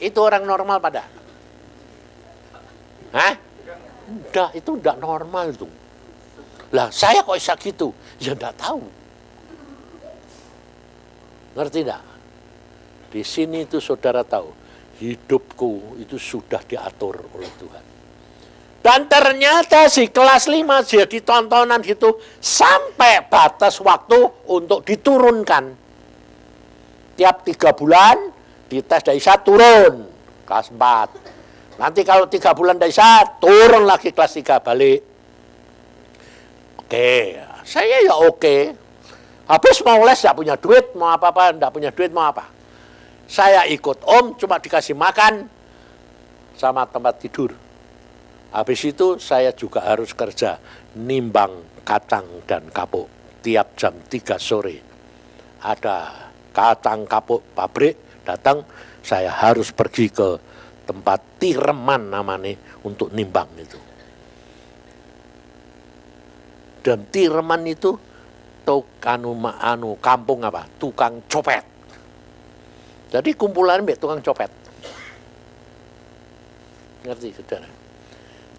Itu orang normal pada. Hah? Enggak, itu enggak normal tuh. Lah saya kok bisa gitu? Ya enggak tahu. Ngerti enggak? Di sini itu saudara tahu, hidupku itu sudah diatur oleh Tuhan. Dan ternyata si kelas 5 jadi tontonan gitu sampai batas waktu untuk diturunkan. Tiap 3 bulan dites Daisa turun kelas 4. Nanti kalau 3 bulan Daisa turun lagi kelas 3 balik. Oke, saya ya oke. Habis mau les tidak punya duit, mau apa-apa, tidak punya duit mau apa. Saya ikut Om cuma dikasih makan sama tempat tidur. Habis itu saya juga harus kerja nimbang kacang dan kapuk. Tiap jam 3 sore ada kacang kapuk pabrik datang, saya harus pergi ke tempat Tireman namanya untuk nimbang itu. Dan Tireman itu kampung apa? Tukang copet. Jadi kumpulan tukang copet. Ngerti saudara?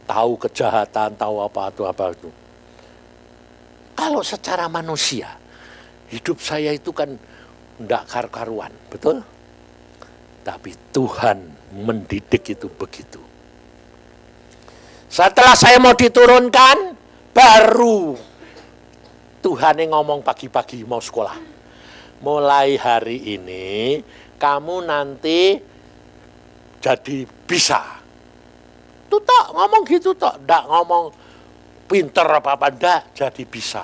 Tahu kejahatan, tahu apa itu. Kalau secara manusia, hidup saya itu kan enggak karu-karuan, betul? Tapi Tuhan mendidik itu begitu. Setelah saya mau diturunkan, baru Tuhan yang ngomong pagi-pagi mau sekolah. Mulai hari ini, kamu nanti jadi bisa. Itu tak ngomong gitu tak, enggak ngomong pinter apa-apa, enggak, jadi bisa.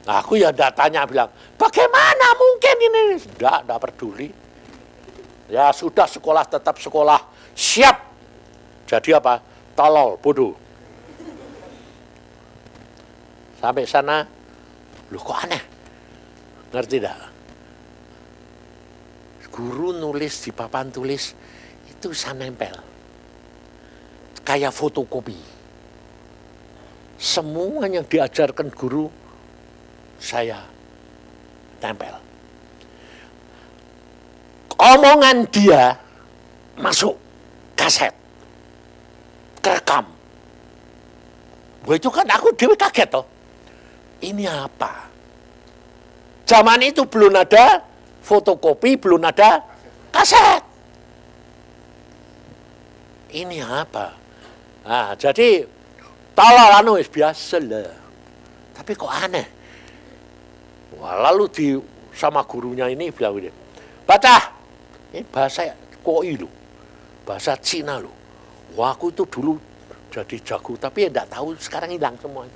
Nah, aku ya enggak tanya, bilang, bagaimana mungkin ini? Enggak peduli. Ya sudah sekolah, tetap sekolah, siap. Jadi apa? Tolol, bodoh. Sampai sana, loh kok aneh? Ngerti enggak? Guru nulis di papan tulis, itu saya nempel. Kayak fotokopi. Semua yang diajarkan guru, saya tempel. Omongan dia masuk kaset, kerekam. Itu kan aku dewe kaget toh. Ini apa? Zaman itu belum ada fotokopi, belum ada kaset. Ini apa? Nah, jadi tolol biasa lah. Tapi kok aneh? Wah, lalu sama gurunya ini bilang gini, baca, ini bahasa koi loh, bahasa Cina loh. Wah, aku itu dulu jadi jago, tapi ya enggak tahu, sekarang hilang semua.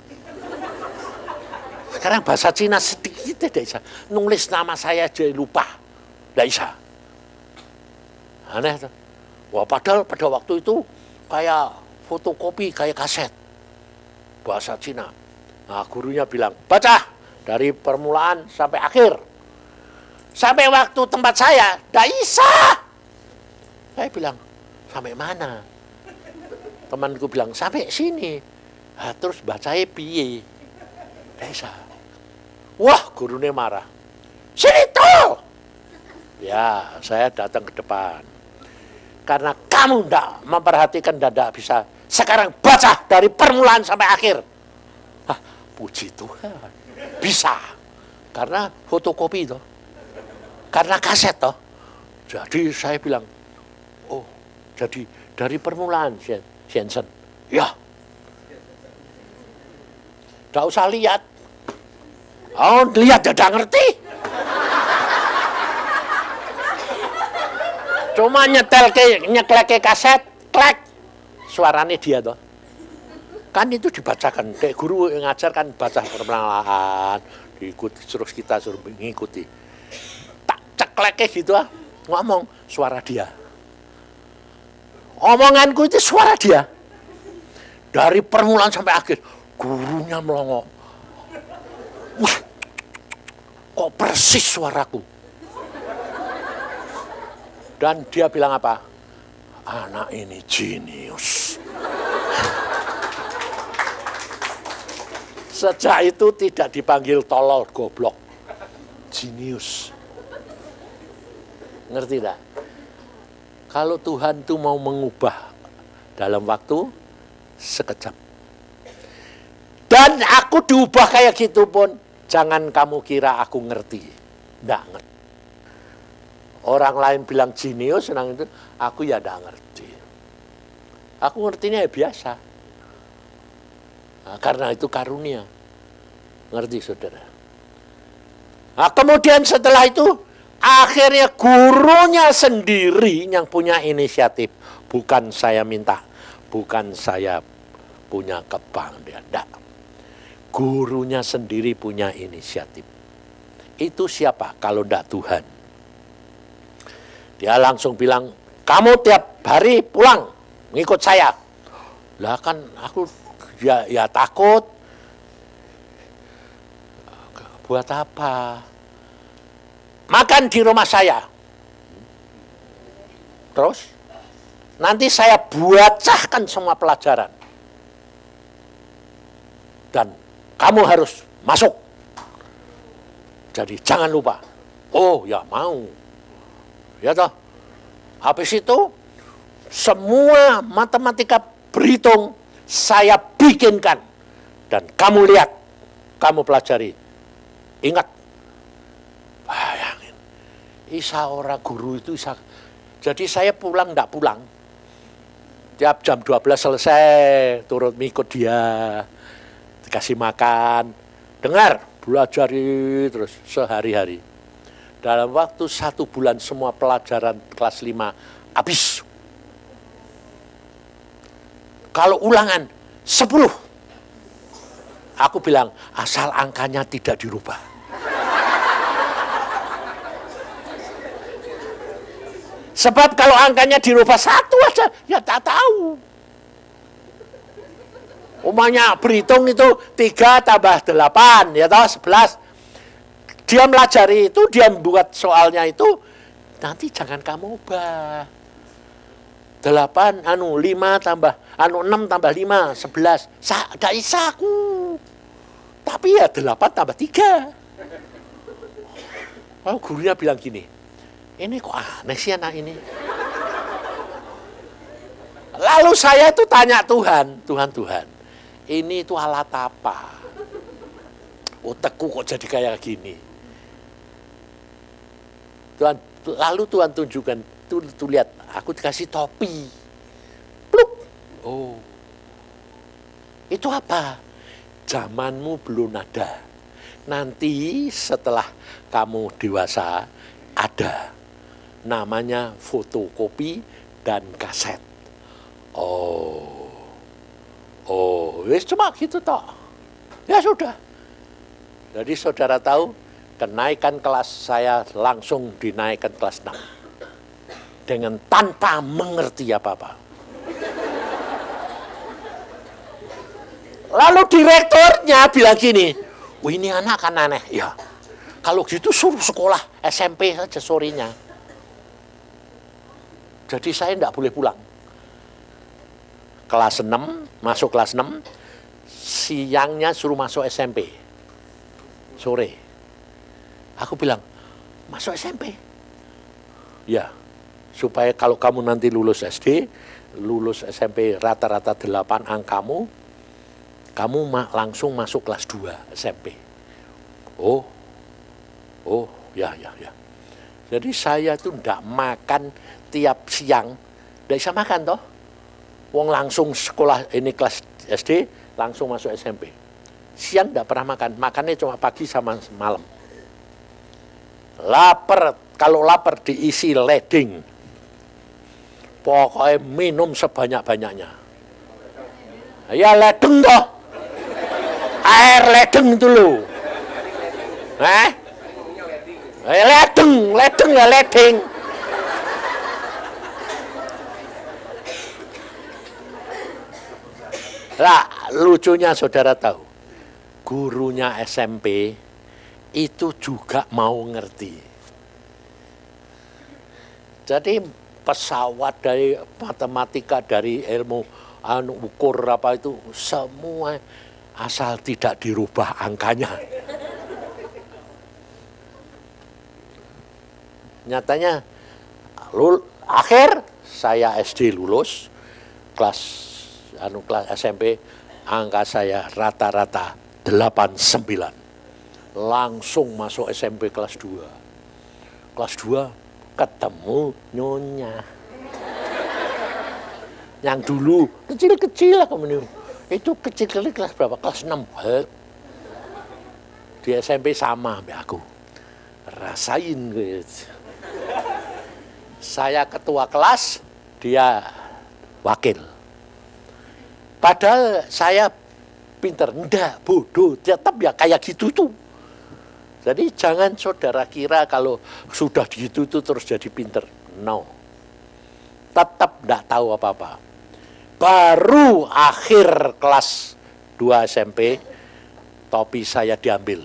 Sekarang bahasa Cina sedikit aja, nulis nama saya aja lupa. Tidak bisa. Aneh tuh. Wah, padahal pada waktu itu kayak fotokopi, kayak kaset. Bahasa Cina. Nah, gurunya bilang, baca dari permulaan sampai akhir. Sampai waktu tempat saya, tidak bisa. Saya bilang, sampai mana? Temanku bilang, sampai sini. Nah, terus bacanya piye? Tidak bisa. Wah, gurunya marah. Sini tuh! Ya, saya datang ke depan. Karena kamu tidak memperhatikan dan tidak bisa. Sekarang baca dari permulaan sampai akhir. Ah, puji Tuhan. Bisa. Karena fotokopi itu. Karena kaset toh. Jadi saya bilang, oh, jadi dari permulaan, Jensen. Ya. Tidak usah lihat. Oh, lihat tidak ngerti. Cuma nyeklek kaset, klek. Suaranya dia toh. Kan itu dibacakan. Kayak guru yang ngajar kan baca perlahan, diikuti terus kita suruh mengikuti. Tak cekleknya gitu ngomong suara dia. Omonganku itu suara dia. Dari permulaan sampai akhir, gurunya melongo. Wah, kok persis suaraku. Dan dia bilang apa? Anak ini jenius. Sejak itu tidak dipanggil tolol, goblok. Jenius. Ngerti tak? Kalau Tuhan itu mau mengubah dalam waktu sekejap. Dan aku diubah kayak gitu pun, jangan kamu kira aku ngerti. Nggak ngerti. Orang lain bilang jenius, senang itu, aku ya nggak ngerti. Aku ngertinya ya biasa. Nah, karena itu karunia. Ngerti saudara? Nah, kemudian setelah itu, akhirnya gurunya sendiri yang punya inisiatif. Bukan saya minta, bukan saya punya kebanggaan. Enggak. Gurunya sendiri punya inisiatif. Itu siapa kalau enggak Tuhan? Dia langsung bilang, kamu tiap hari pulang, ngikut saya. Lah kan aku ya takut. Buat apa? Makan di rumah saya. Terus, nanti saya bacakan semua pelajaran. Dan kamu harus masuk. Jadi jangan lupa. Oh ya mau. Ya toh. Habis itu semua matematika berhitung saya bikinkan dan kamu lihat, kamu pelajari. Ingat. Bayangin. Isa orang guru itu isa. Jadi saya pulang enggak pulang. Tiap jam 12 selesai turut mengikut dia. Dikasih makan. Dengar, belajar terus sehari-hari. Dalam waktu 1 bulan semua pelajaran kelas 5 habis. Kalau ulangan 10. Aku bilang asal angkanya tidak dirubah. Sebab kalau angkanya dirubah 1 aja ya tak tahu. Umumnya berhitung itu 3 tambah 8 ya toh 11. Dia melajari itu, dia membuat soalnya itu, nanti jangan kamu ubah. 5 tambah, 6 tambah 5, 11. Tidak bisa aku. Tapi ya 8 tambah 3. Oh, gurunya bilang gini, ini kok aneh sih anak ini. Lalu saya itu tanya Tuhan, Tuhan, ini itu alat apa? Otakku kok jadi kayak gini? Lalu Tuhan tunjukkan, tuh lihat, aku dikasih topi. Pluk. Oh. Itu apa? Zamanmu belum ada. Nanti setelah kamu dewasa, ada. Namanya fotokopi dan kaset. Oh. Oh, cuma gitu toh. Ya sudah. Jadi saudara tahu, kenaikan kelas saya langsung dinaikkan kelas 6. Dengan tanpa mengerti apa-apa. Lalu direkturnya bilang gini, "Wah, ini anak kan aneh." Ya, kalau gitu suruh sekolah SMP saja sorenya. Jadi saya tidak boleh pulang. Kelas 6, masuk kelas 6, siangnya suruh masuk SMP. Sore. Aku bilang, "Masuk SMP?" Ya, supaya kalau kamu nanti lulus SD, lulus SMP rata-rata 8 angkamu, kamu langsung masuk kelas 2 SMP. Oh, ya. Jadi saya tuh tidak makan tiap siang, tidak bisa makan toh. Wong langsung sekolah ini kelas SD, langsung masuk SMP. Siang tidak pernah makan, makannya cuma pagi sama malam. Lapar, kalau lapar diisi leding. Pokoknya minum sebanyak-banyaknya. Ya ledeng toh. Air ledeng itu loh. Ledeng ya ledeng. Lah, lucunya saudara tahu, gurunya SMP itu juga mau ngerti. Jadi pesawat dari matematika, dari ilmu ukur apa itu, semua asal tidak dirubah angkanya. Nyatanya akhir saya SD lulus, kelas SMP, angka saya rata-rata 89. Langsung masuk SMP kelas 2. Kelas 2 ketemu nyonya. Yang dulu kecil-kecil lah kamu. Itu kecil-kecil kelas berapa? Kelas 6. Di SMP sama sama aku. Rasain gitu. Saya ketua kelas, dia wakil. Padahal saya pinter, enggak, bodoh, tetap ya kayak gitu tuh. Jadi jangan saudara kira kalau sudah gitu tuh terus jadi pinter. No. Tetap enggak tahu apa-apa. Baru akhir kelas 2 SMP, topi saya diambil.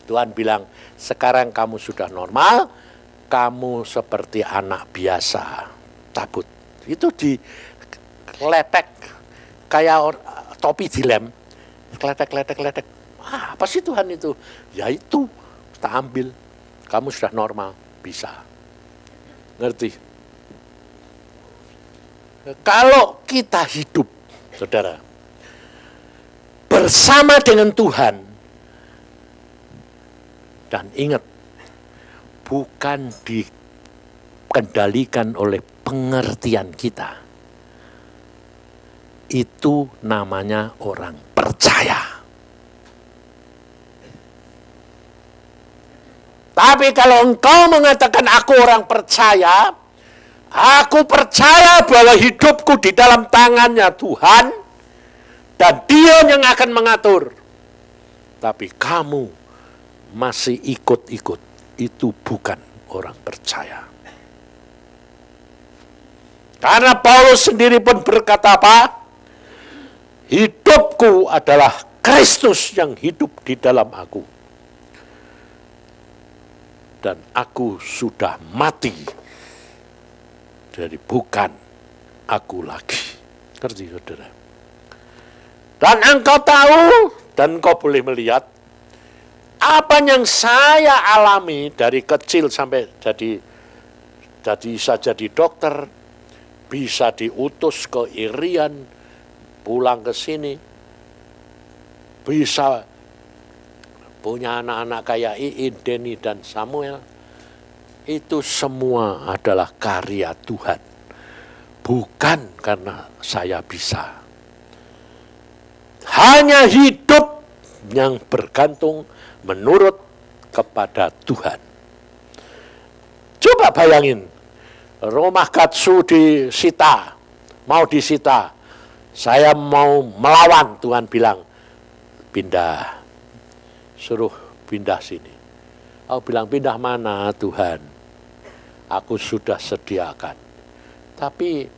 Tuhan bilang, sekarang kamu sudah normal, kamu seperti anak biasa. Cabut. Itu diletek, kayak topi dilem. Kletek. Apa sih Tuhan itu? Ya itu, kita ambil. Kamu sudah normal, bisa. Ngerti? Kalau kita hidup, saudara, bersama dengan Tuhan, dan ingat, bukan dikendalikan oleh pengertian kita. Itu namanya orang percaya. Tapi kalau engkau mengatakan aku orang percaya, aku percaya bahwa hidupku di dalam tangannya Tuhan, dan Dia yang akan mengatur. Tapi kamu masih ikut-ikut, itu bukan orang percaya. Karena Paulus sendiri pun berkata apa? Hidupku adalah Kristus yang hidup di dalam aku. Dan aku sudah mati. Jadi bukan aku lagi. Ngerti saudara? Dan engkau tahu, dan engkau boleh melihat, apa yang saya alami dari kecil sampai bisa jadi dokter, bisa diutus ke Irian, pulang ke sini, bisa punya anak-anak kayak Iin, Denny, dan Samuel, itu semua adalah karya Tuhan. Bukan karena saya bisa. Hanya hidup yang bergantung menurut kepada Tuhan. Coba bayangin, rumah Gatsu disita, mau disita. Saya mau melawan, Tuhan bilang, pindah, suruh pindah sini. Aku bilang, pindah mana Tuhan? Aku sudah sediakan. Tapi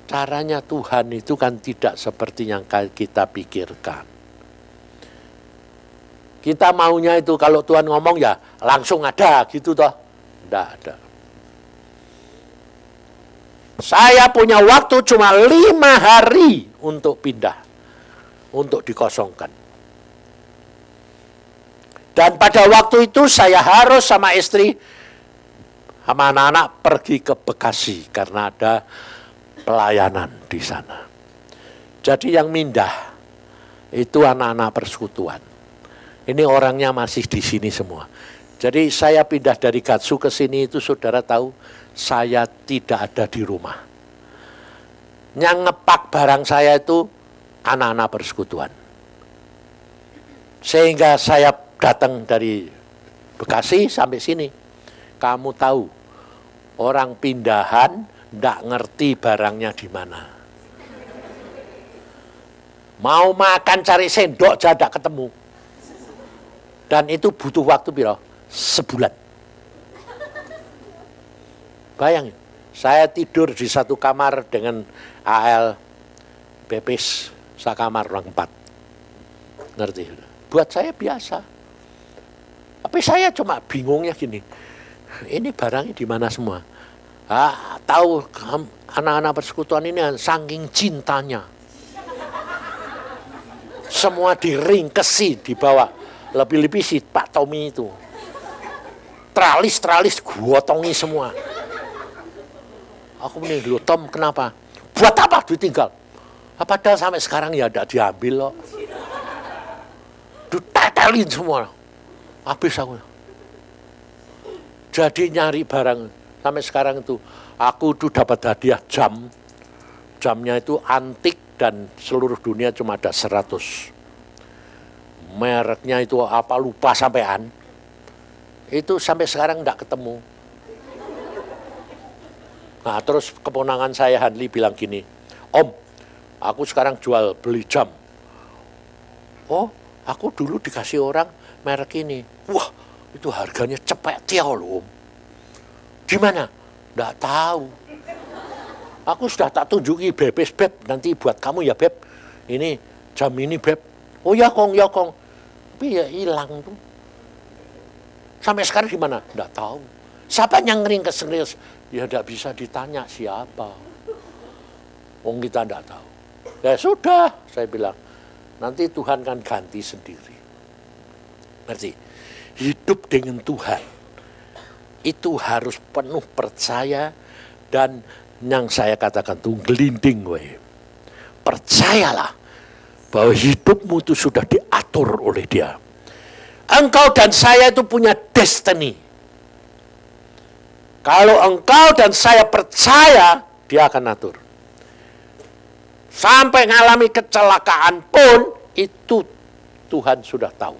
caranya Tuhan itu kan tidak seperti yang kita pikirkan. Kita maunya itu kalau Tuhan ngomong ya langsung ada gitu toh. Tidak ada. Saya punya waktu cuma 5 hari untuk pindah. Untuk dikosongkan. Dan pada waktu itu saya harus sama istri, sama anak-anak pergi ke Bekasi. Karena ada pelayanan di sana. Jadi yang mindah itu anak-anak persekutuan. Ini orangnya masih di sini semua. Jadi saya pindah dari Gatsu ke sini itu saudara tahu, saya tidak ada di rumah. Yang ngepak barang saya itu anak-anak persekutuan. Sehingga saya datang dari Bekasi sampai sini. Kamu tahu, orang pindahan tidak ngerti barangnya di mana. Mau makan cari sendok aja tidak ketemu. Dan itu butuh waktu berapa? Sebulan. Bayangin, saya tidur di satu kamar dengan AL Bepis, sakamar orang 4. Ngerti? Buat saya biasa. Tapi saya cuma bingungnya gini, ini barangnya di mana semua? Tahu anak-anak persekutuan ini saking cintanya. Semua diringkesi di bawah. Lebih-lebih si Pak Tommy itu. Tralis-tralis gotongi semua. Aku bilang, loh Tom kenapa? Buat apa ditinggal? Padahal sampai sekarang ya tidak diambil loh. Ditetelin semua. Habis aku. Jadi nyari barang. Sampai sekarang itu. Aku tuh dapat hadiah jam. Jamnya itu antik dan seluruh dunia cuma ada 100. Mereknya itu apa lupa sampean. Itu sampai sekarang tidak ketemu. Nah terus keponangan saya Hanli bilang gini, Om, aku sekarang jual beli jam. Oh, aku dulu dikasih orang merek ini. Wah, itu harganya cepet tiao loh Om. Di mana? Tidak tahu. Aku sudah tak tunjuki Bebes Beb, nanti buat kamu ya Beb. Ini jam ini Beb. Oh ya Kong, ya Kong. Tapi ya hilang tuh. Sampai sekarang di mana? Tidak tahu. Siapa yang ngeringkes? Ya tidak bisa ditanya siapa. Wong kita tidak tahu. Ya sudah, saya bilang. Nanti Tuhan kan ganti sendiri. Ngerti? Hidup dengan Tuhan. Itu harus penuh percaya dan yang saya katakan tuh gelinding. Percayalah bahwa hidupmu itu sudah diatur oleh Dia. Engkau dan saya itu punya destiny. Kalau engkau dan saya percaya, Dia akan atur. Sampai ngalami kecelakaan pun, itu Tuhan sudah tahu.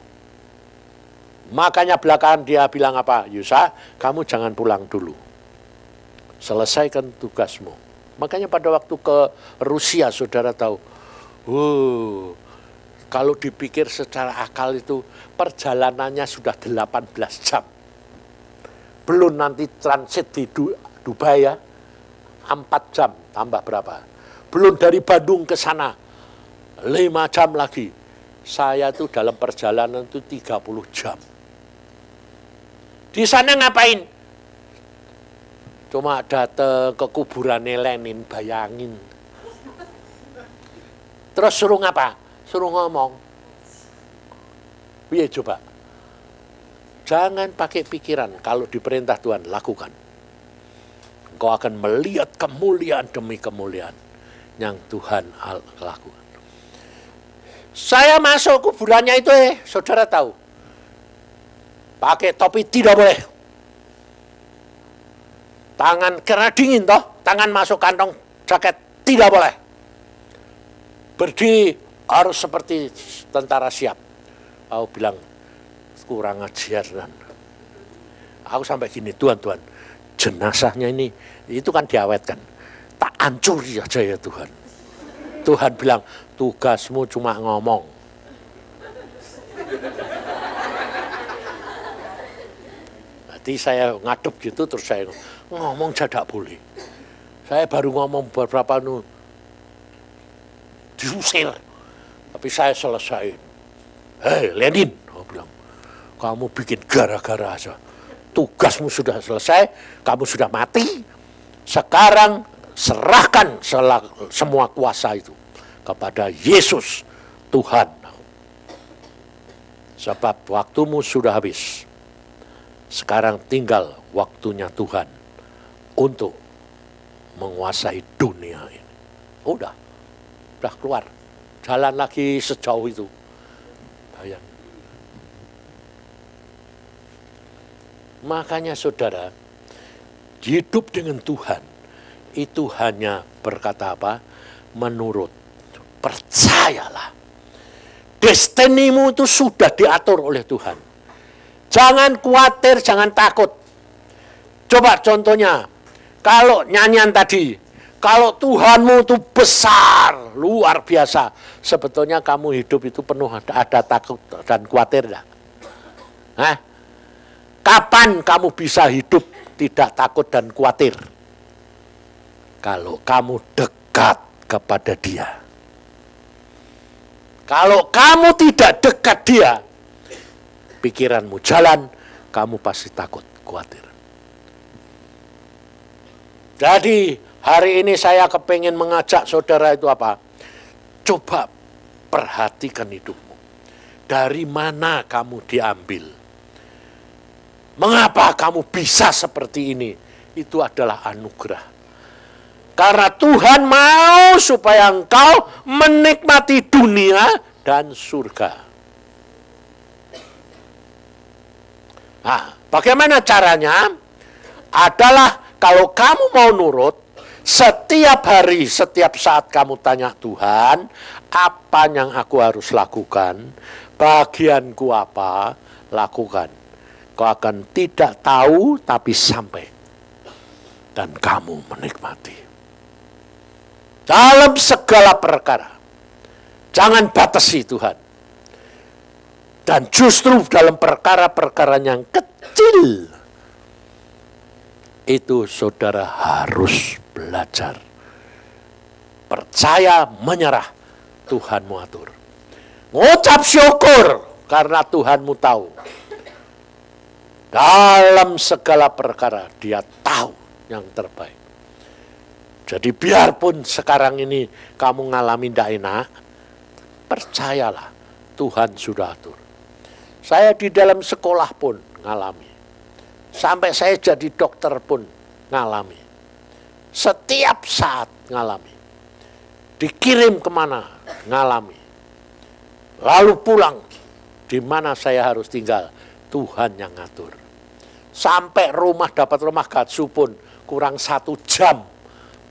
Makanya belakangan Dia bilang apa? Yusa, kamu jangan pulang dulu. Selesaikan tugasmu. Makanya pada waktu ke Rusia, saudara tahu, kalau dipikir secara akal itu perjalanannya sudah 18 jam. Belum nanti transit di Dubai ya, 4 jam tambah berapa. Belum dari Bandung ke sana, 5 jam lagi. Saya tuh dalam perjalanan itu 30 jam. Di sana ngapain? Cuma datang ke kuburan Lenin, bayangin. Terus suruh ngapa? Suruh ngomong. Iya coba. Jangan pakai pikiran, kalau diperintah Tuhan, lakukan. Engkau akan melihat kemuliaan demi kemuliaan yang Tuhan lakukan. Saya masuk kuburannya itu, saudara tahu. Pakai topi tidak boleh. Tangan karena dingin toh, tangan masuk kantong jaket tidak boleh. Berdiri harus seperti tentara siap. Aku bilang kurang ajar dan aku sampai gini, Tuhan, jenazahnya ini itu kan diawetkan, tak hancuri aja ya Tuhan. Tuhan bilang tugasmu cuma ngomong. Jadi saya ngadep gitu, terus saya ngomong tidak boleh. Saya baru ngomong beberapa diusir. Tapi saya selesai. Hei Lenin, aku bilang, kamu bikin gara-gara aja. Tugasmu sudah selesai, kamu sudah mati. Sekarang serahkan semua kuasa itu kepada Yesus, Tuhan. Sebab waktumu sudah habis. Sekarang tinggal waktunya Tuhan untuk menguasai dunia ini. Udah keluar. Jalan lagi sejauh itu. Bayang. Makanya saudara, hidup dengan Tuhan itu hanya berkata apa? Menurut. Percayalah. Destinimu itu sudah diatur oleh Tuhan. Jangan khawatir, jangan takut. Coba contohnya, kalau nyanyian tadi, kalau Tuhanmu itu besar, luar biasa, sebetulnya kamu hidup itu penuh ada takut dan khawatir enggak? Hah? Kapan kamu bisa hidup tidak takut dan khawatir? Kalau kamu dekat kepada Dia. Kalau kamu tidak dekat Dia, pikiranmu jalan, kamu pasti takut, khawatir. Jadi hari ini saya kepengen mengajak saudara itu apa? Coba perhatikan hidupmu. Dari mana kamu diambil? Mengapa kamu bisa seperti ini? Itu adalah anugerah. Karena Tuhan mau supaya engkau menikmati dunia dan surga. Nah, bagaimana caranya? Adalah kalau kamu mau nurut, setiap hari, setiap saat kamu tanya Tuhan, apa yang aku harus lakukan? Bagianku apa? Lakukan. Kau akan tidak tahu, tapi sampai. Dan kamu menikmati. Dalam segala perkara. Jangan batasi Tuhan. Dan justru dalam perkara-perkara yang kecil, itu saudara harus belajar. Percaya, menyerah, Tuhanmu atur. Ngucap syukur, karena Tuhanmu tahu. Dalam segala perkara, Dia tahu yang terbaik. Jadi biarpun sekarang ini kamu ngalami tidak enak, percayalah, Tuhan sudah atur. Saya di dalam sekolah pun ngalami. Sampai saya jadi dokter pun ngalami. Setiap saat ngalami. Dikirim kemana ngalami. Lalu pulang, di mana saya harus tinggal, Tuhan yang ngatur. Sampai rumah, dapat rumah gatsu pun kurang 1 jam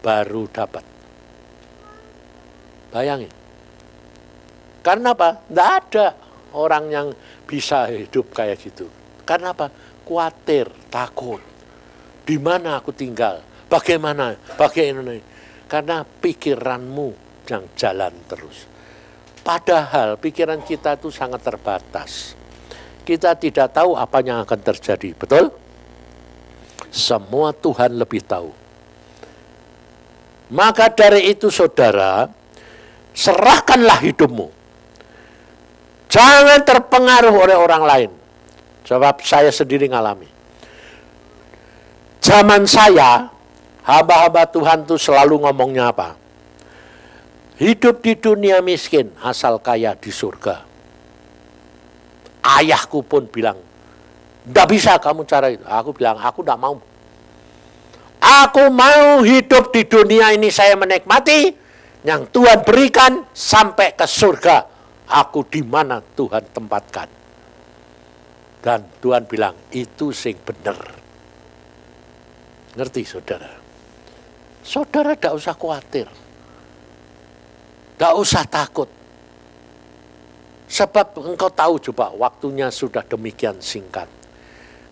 baru dapat. Bayangin. Karena apa? Tidak ada orang yang bisa hidup kayak gitu. Karena apa? Khawatir, takut. Di mana aku tinggal? Bagaimana? Karena pikiranmu yang jalan terus. Padahal pikiran kita itu sangat terbatas. Kita tidak tahu apa yang akan terjadi. Betul? Semua Tuhan lebih tahu. Maka dari itu saudara, serahkanlah hidupmu. Jangan terpengaruh oleh orang lain. Sebab saya sendiri ngalami. Zaman saya, hamba-hamba Tuhan itu selalu ngomongnya apa? Hidup di dunia miskin, asal kaya di surga. Ayahku pun bilang, tidak bisa kamu cara itu. Aku bilang, aku tidak mau. Aku mau hidup di dunia ini, saya menikmati yang Tuhan berikan sampai ke surga. Aku di mana Tuhan tempatkan. Dan Tuhan bilang, itu sing bener. Ngerti saudara? Saudara tidak usah khawatir. Tidak usah takut. Sebab engkau tahu coba, waktunya sudah demikian singkat.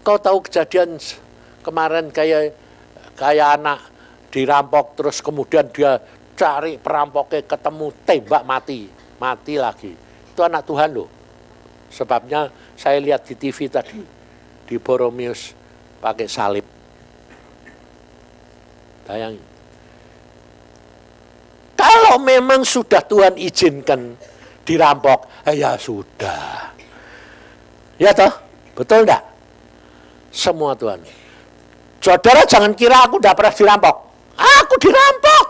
Kau tahu kejadian kemarin kayak anak dirampok, terus kemudian dia cari perampoknya, ketemu, tembak, mati lagi. Itu anak Tuhan loh. Sebabnya saya lihat di TV tadi, di Boromius, pakai salib. Bayangin. Kalau memang sudah Tuhan izinkan dirampok, ya sudah. Ya toh, betul enggak? Semua Tuhan. Saudara jangan kira aku tidak pernah dirampok. Aku dirampok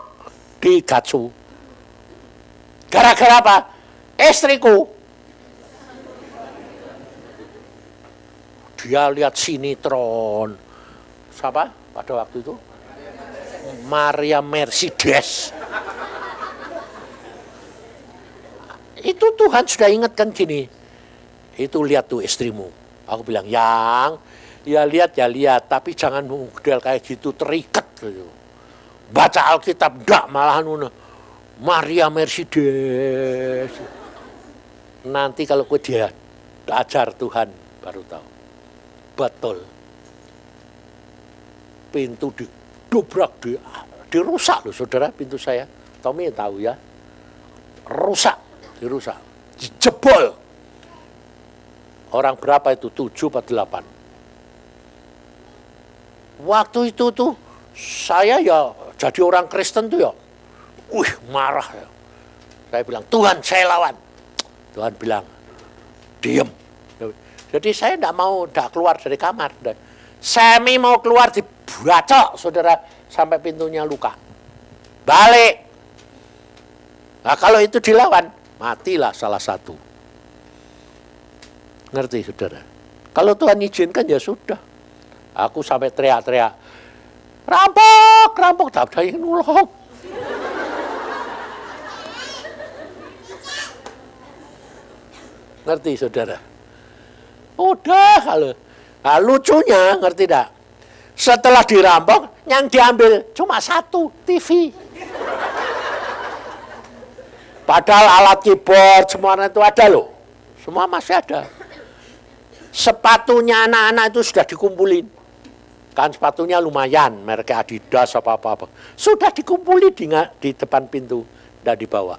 di Gatsu. Gara-gara apa? Istriku. Dia lihat sinetron. Siapa pada waktu itu? Maria Mercedes. Itu Tuhan sudah ingatkan gini. Itu lihat tuh istrimu. Aku bilang, yang ya lihat, tapi jangan model kayak gitu terikat gitu. Baca Alkitab enggak, malahan Maria Mercedes. Nanti kalau dia ajar Tuhan baru tahu. Betul. Pintu didobrak, dirusak loh saudara, pintu saya. Tommy tahu ya. Dirusak. Jebol. Orang berapa itu? 7 atau 8. Waktu itu tuh saya ya jadi orang Kristen tuh ya. Marah ya. Saya bilang, Tuhan saya lawan. Tuhan bilang, diem. Jadi saya tidak keluar dari kamar. Semi mau keluar dibacok saudara sampai pintunya luka. Balik. Nah kalau itu dilawan, matilah salah satu. Ngerti saudara? Kalau Tuhan izinkan ya sudah. Aku sampai teriak-teriak, rampok, tak ada yang nolong. Ngerti saudara? Udah kalau. Nah, lucunya ngerti tak? Setelah dirampok, yang diambil cuma satu, TV. Padahal alat keyboard semuanya itu ada loh. Semua masih ada. Sepatunya anak-anak itu sudah dikumpulin. Kan sepatunya lumayan, merek Adidas apa-apa. Sudah dikumpulin di depan pintu, tidak dibawa.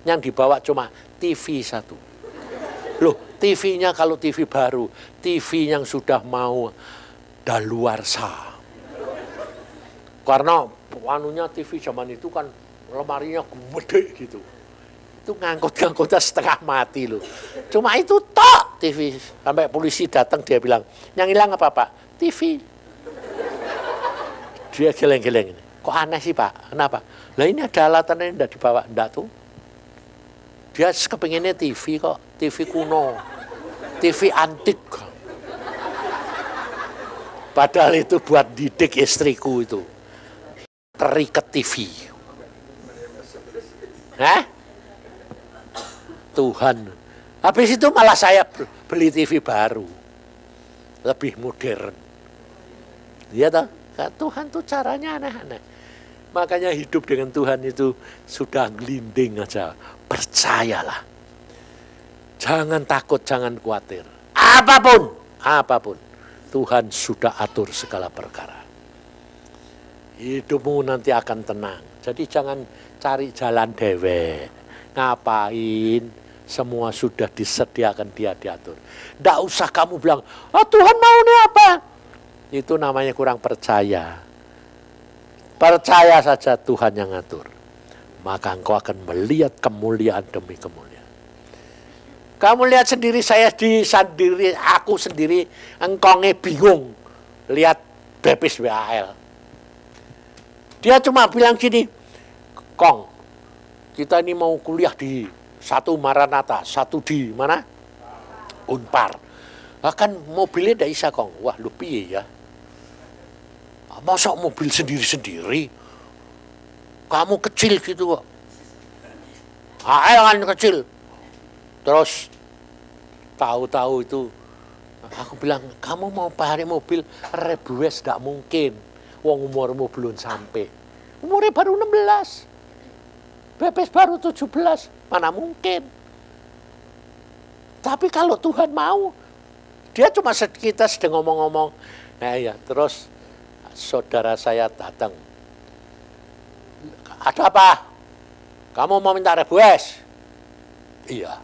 Yang dibawa cuma TV satu. Loh, TV-nya kalau TV baru, TV yang sudah mau daluarsa. Karena wanunya TV zaman itu kan lemarinya gede gitu. Itu ngangkut-ngangkutnya setengah mati loh. Cuma itu tok TV. Sampai polisi datang dia bilang, yang hilang apa Pak? TV. Dia geleng-geleng. Kok aneh sih Pak? Kenapa? Lah ini ada alatan yang tidak dibawa. Enggak tuh. Dia kepinginnya TV kok. TV kuno. TV antik. Padahal itu buat didik istriku itu. Terikat TV. Hah? Tuhan. Habis itu malah saya beli TV baru. Lebih modern. Iya toh? Tuhan tuh caranya aneh-aneh. Makanya hidup dengan Tuhan itu sudah gelinding aja. Percayalah. Jangan takut, jangan khawatir. Apapun. Tuhan sudah atur segala perkara. Hidupmu nanti akan tenang. Jadi jangan cari jalan dewek. Ngapain? Semua sudah disediakan, dia diatur. Tidak usah kamu bilang, Tuhan maunya apa? Itu namanya kurang percaya. Percaya saja Tuhan yang ngatur. Maka engkau akan melihat kemuliaan demi kemuliaan. Kamu lihat sendiri, aku sendiri, engkau bingung. Lihat Baptis WAL. Dia cuma bilang gini, Kong, kita ini mau kuliah di satu Maranatha, satu di mana? Unpar. Kan mobilnya tidak bisa Kong. Wah lu piye ya? Masa mobil sendiri-sendiri? Kamu kecil gitu kok. AL kan kecil. Terus tahu-tahu itu aku bilang, kamu mau pakai mobil Rebues tidak mungkin. Wong umurmu belum sampai. Umurnya baru 16. Bebes baru 17. Mana mungkin. Tapi kalau Tuhan mau, dia cuma kita sedang ngomong-ngomong. Nah ya, terus saudara saya datang. Ada apa? Kamu mau minta Rebues? Iya.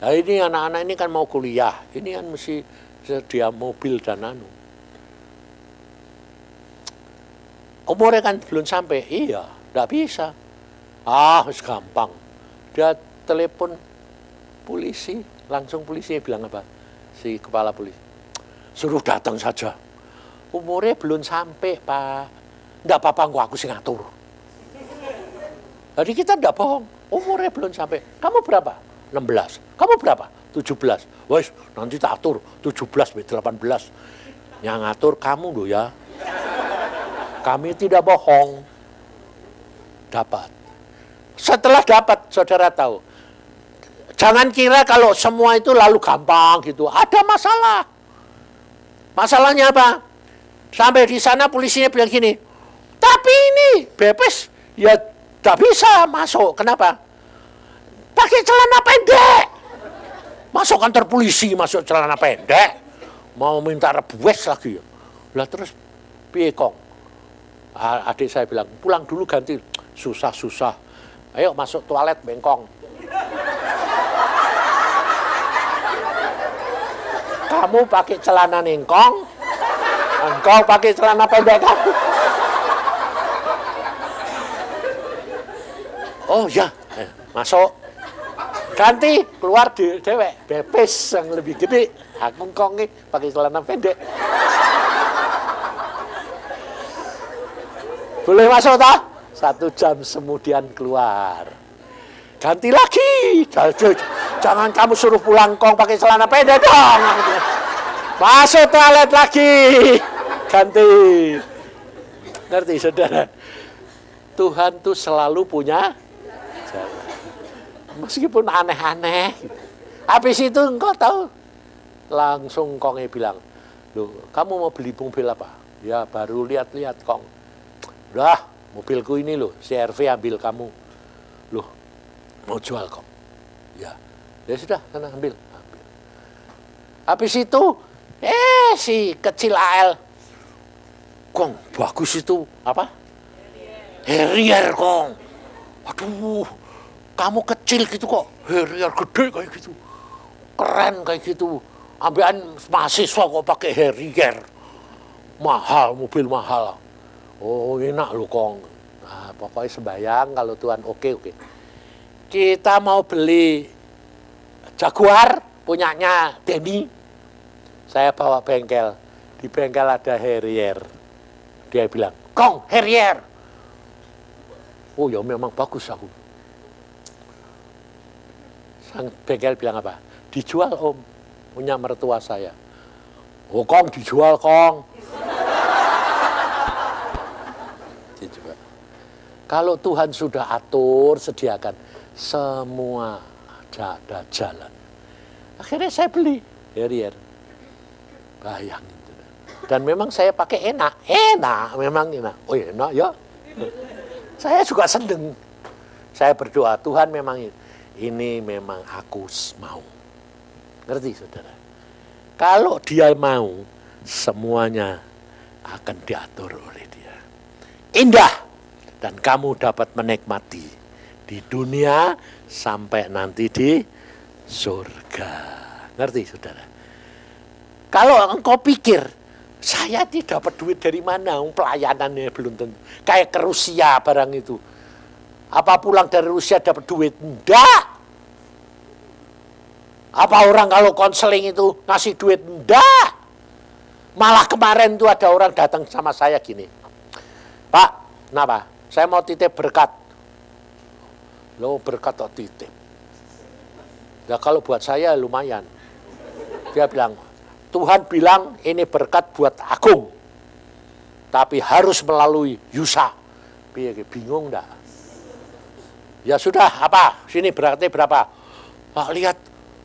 Nah ini anak-anak ini kan mau kuliah. Ini kan mesti sedia mobil dan anu. umurnya kan belum sampai. Iya, tidak bisa. Ah, gampang. Dia telepon polisi, langsung polisi bilang apa? Si kepala polisi, suruh datang saja. Umurnya belum sampai, Pak. Tidak apa-apa, aku sih ngatur. Jadi kita tidak bohong. Umurnya belum sampai. Kamu berapa? 16. Kamu berapa? 17. Wes, nanti tak atur 17 18. Yang ngatur kamu loh ya. Kami tidak bohong. Dapat. Setelah dapat, saudara tahu. Jangan kira kalau semua itu lalu gampang gitu. Ada masalah. Masalahnya apa? Sampai di sana polisinya bilang gini, tapi ini bebas ya tak bisa masuk. Kenapa? Pakai celana pendek. Masuk kantor polisi, masuk celana pendek. Mau minta rebues lagi. Lah terus piye kong? Adik saya bilang, pulang dulu ganti. Susah-susah. Ayo masuk toilet bengkong. Kamu pakai celana ningkong, engkau pakai celana pendek kamu. Oh ya, masuk. Ganti, keluar dewek. Bebes yang lebih gede. Aku ngkong pakai celana pendek. Boleh masuk tak? 1 jam kemudian keluar. Ganti lagi. Jangan kamu suruh pulang kong pakai celana pendek dong. Masuk toilet lagi. Ganti. Ngerti saudara? Tuhan tuh selalu punya jalan. Meskipun aneh-aneh. Habis itu engkau tahu. Langsung kongnya bilang, loh kamu mau beli mobil apa? Ya baru lihat-lihat kong. Udah mobilku ini loh, CR-V ambil kamu. Loh mau jual kong? Ya sudah, sana ambil. Habis itu, si kecil AL, kong bagus itu apa? Harrier kong. Aduh, kamu kecil gitu kok, Harrier gede kayak gitu, keren kayak gitu. Ambilan mahasiswa kok pakai Harrier, mahal, mobil mahal. Oh enak loh kong. Nah, pokoknya sembayang kalau Tuhan oke. Kita mau beli Jaguar punyanya Denny. Saya bawa bengkel. Di bengkel ada Harrier. Dia bilang, kong Harrier. Oh ya memang bagus aku. Sang bengkel bilang apa? Dijual om. Punya mertua saya. Oh kong dijual kong. Dijual. Kalau Tuhan sudah atur, sediakan. Semua ada jalan. Akhirnya saya beli Harrier. Bayangin. Dan memang saya pakai enak. Memang enak. Oh enak ya. Saya juga seneng. Saya berdoa, Tuhan memang ini memang aku mau. Ngerti saudara? Kalau dia mau, semuanya akan diatur oleh dia. Indah. Dan kamu dapat menikmati di dunia sampai nanti di surga. Ngerti saudara? Kalau engkau pikir, saya tidak dapat duit dari mana? Pelayanannya belum tentu. Kayak ke Rusia barang itu. Apa pulang dari Rusia dapat duit? Enggak. Apa orang kalau konseling itu ngasih duit? Enggak. Malah kemarin tuh ada orang datang sama saya gini. Pak, kenapa? Saya mau titip berkat. Lo berkat atau titip? Ya kalau buat saya lumayan. Dia bilang, Tuhan bilang ini berkat buat Agung. Tapi harus melalui Yusa. Bingung enggak? Ya sudah, apa? Sini beratnya berapa? Pak, lihat.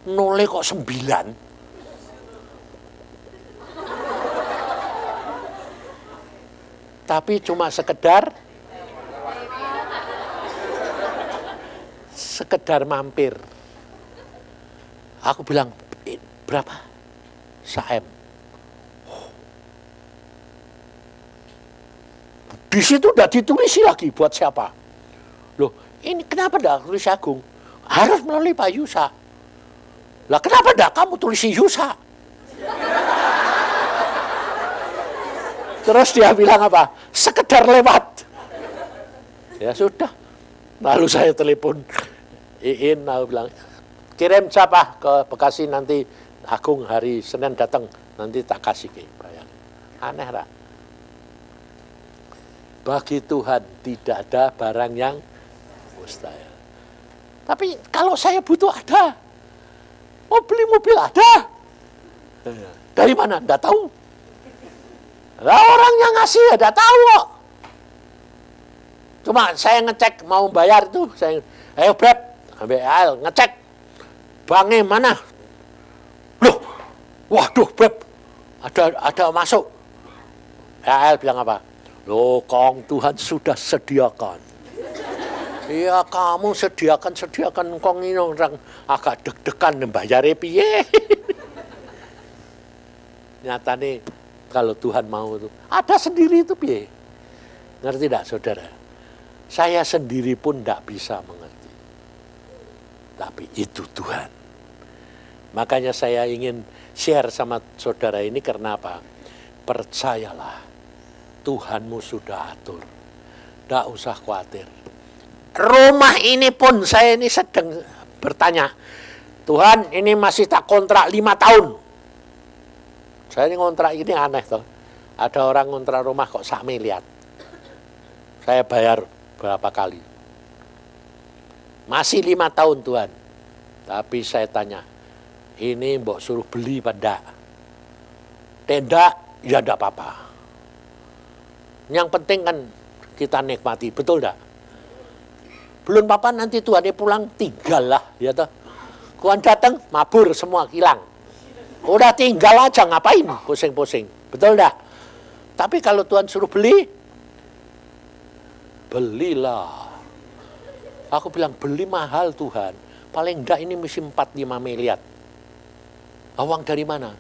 Nolnya kok 9. Tapi cuma sekedar mampir. Aku bilang, berapa? 1 M. Di situ udah ditulis lagi buat siapa? Loh, ini kenapa enggak tulis Agung? Harus melalui Pak Yusa. Lah kenapa enggak kamu tulisi Yusa? Terus dia bilang apa? Sekedar lewat. Ya sudah. Lalu saya telepon Iin, lalu bilang, kirim siapa ke Bekasi, nanti Agung hari Senin datang, nanti tak kasih ke. Bayangin. Aneh tak? Bagi Tuhan tidak ada barang yang mustahil. Tapi kalau saya butuh ada. Mau beli mobil ada. Dari mana? Nggak tahu. Lah orang yang ngasih ya nggak tahu kok. Cuma saya ngecek mau bayar itu, saya, ayo Beb, ambil ngecek banknya mana? Loh, waduh Beb, ada masuk. AL bilang apa? Loh, Kong, Tuhan sudah sediakan. Iya, kamu sediakan Kong, ini orang agak deg-degan membayarnya piye. Nyata nih, kalau Tuhan mau itu, ada sendiri itu piye. Ngerti tidak saudara? Saya sendiri pun tidak bisa mengerti. Tapi itu Tuhan. Makanya saya ingin share sama saudara ini karena apa? Percayalah, Tuhanmu sudah atur. Tidak usah khawatir. Rumah ini pun saya ini sedang bertanya, Tuhan ini masih tak kontrak 5 tahun. Saya ini kontrak ini aneh toh. Ada orang kontrak rumah kok sak miliar. Saya bayar berapa kali. Masih 5 tahun Tuhan. Tapi saya tanya, ini mbok suruh beli pada tenda, ya enggak apa-apa. Yang penting kan kita nikmati, betul enggak? Belum apa nanti Tuhan pulang tinggal lah, ya toh. Tuhan datang mabur semua hilang. Udah tinggal aja ngapain pusing-pusing, betul enggak? Tapi kalau Tuhan suruh beli, belilah. Aku bilang beli mahal Tuhan, paling enggak ini mesti 4-5 miliar. Uang dari mana?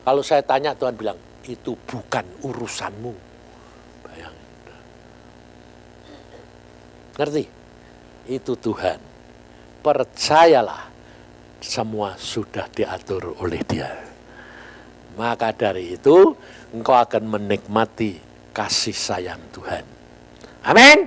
Kalau saya tanya Tuhan bilang, itu bukan urusanmu. Ngerti? Itu Tuhan. Percayalah, semua sudah diatur oleh Dia. Maka dari itu, engkau akan menikmati kasih sayang Tuhan. Amin.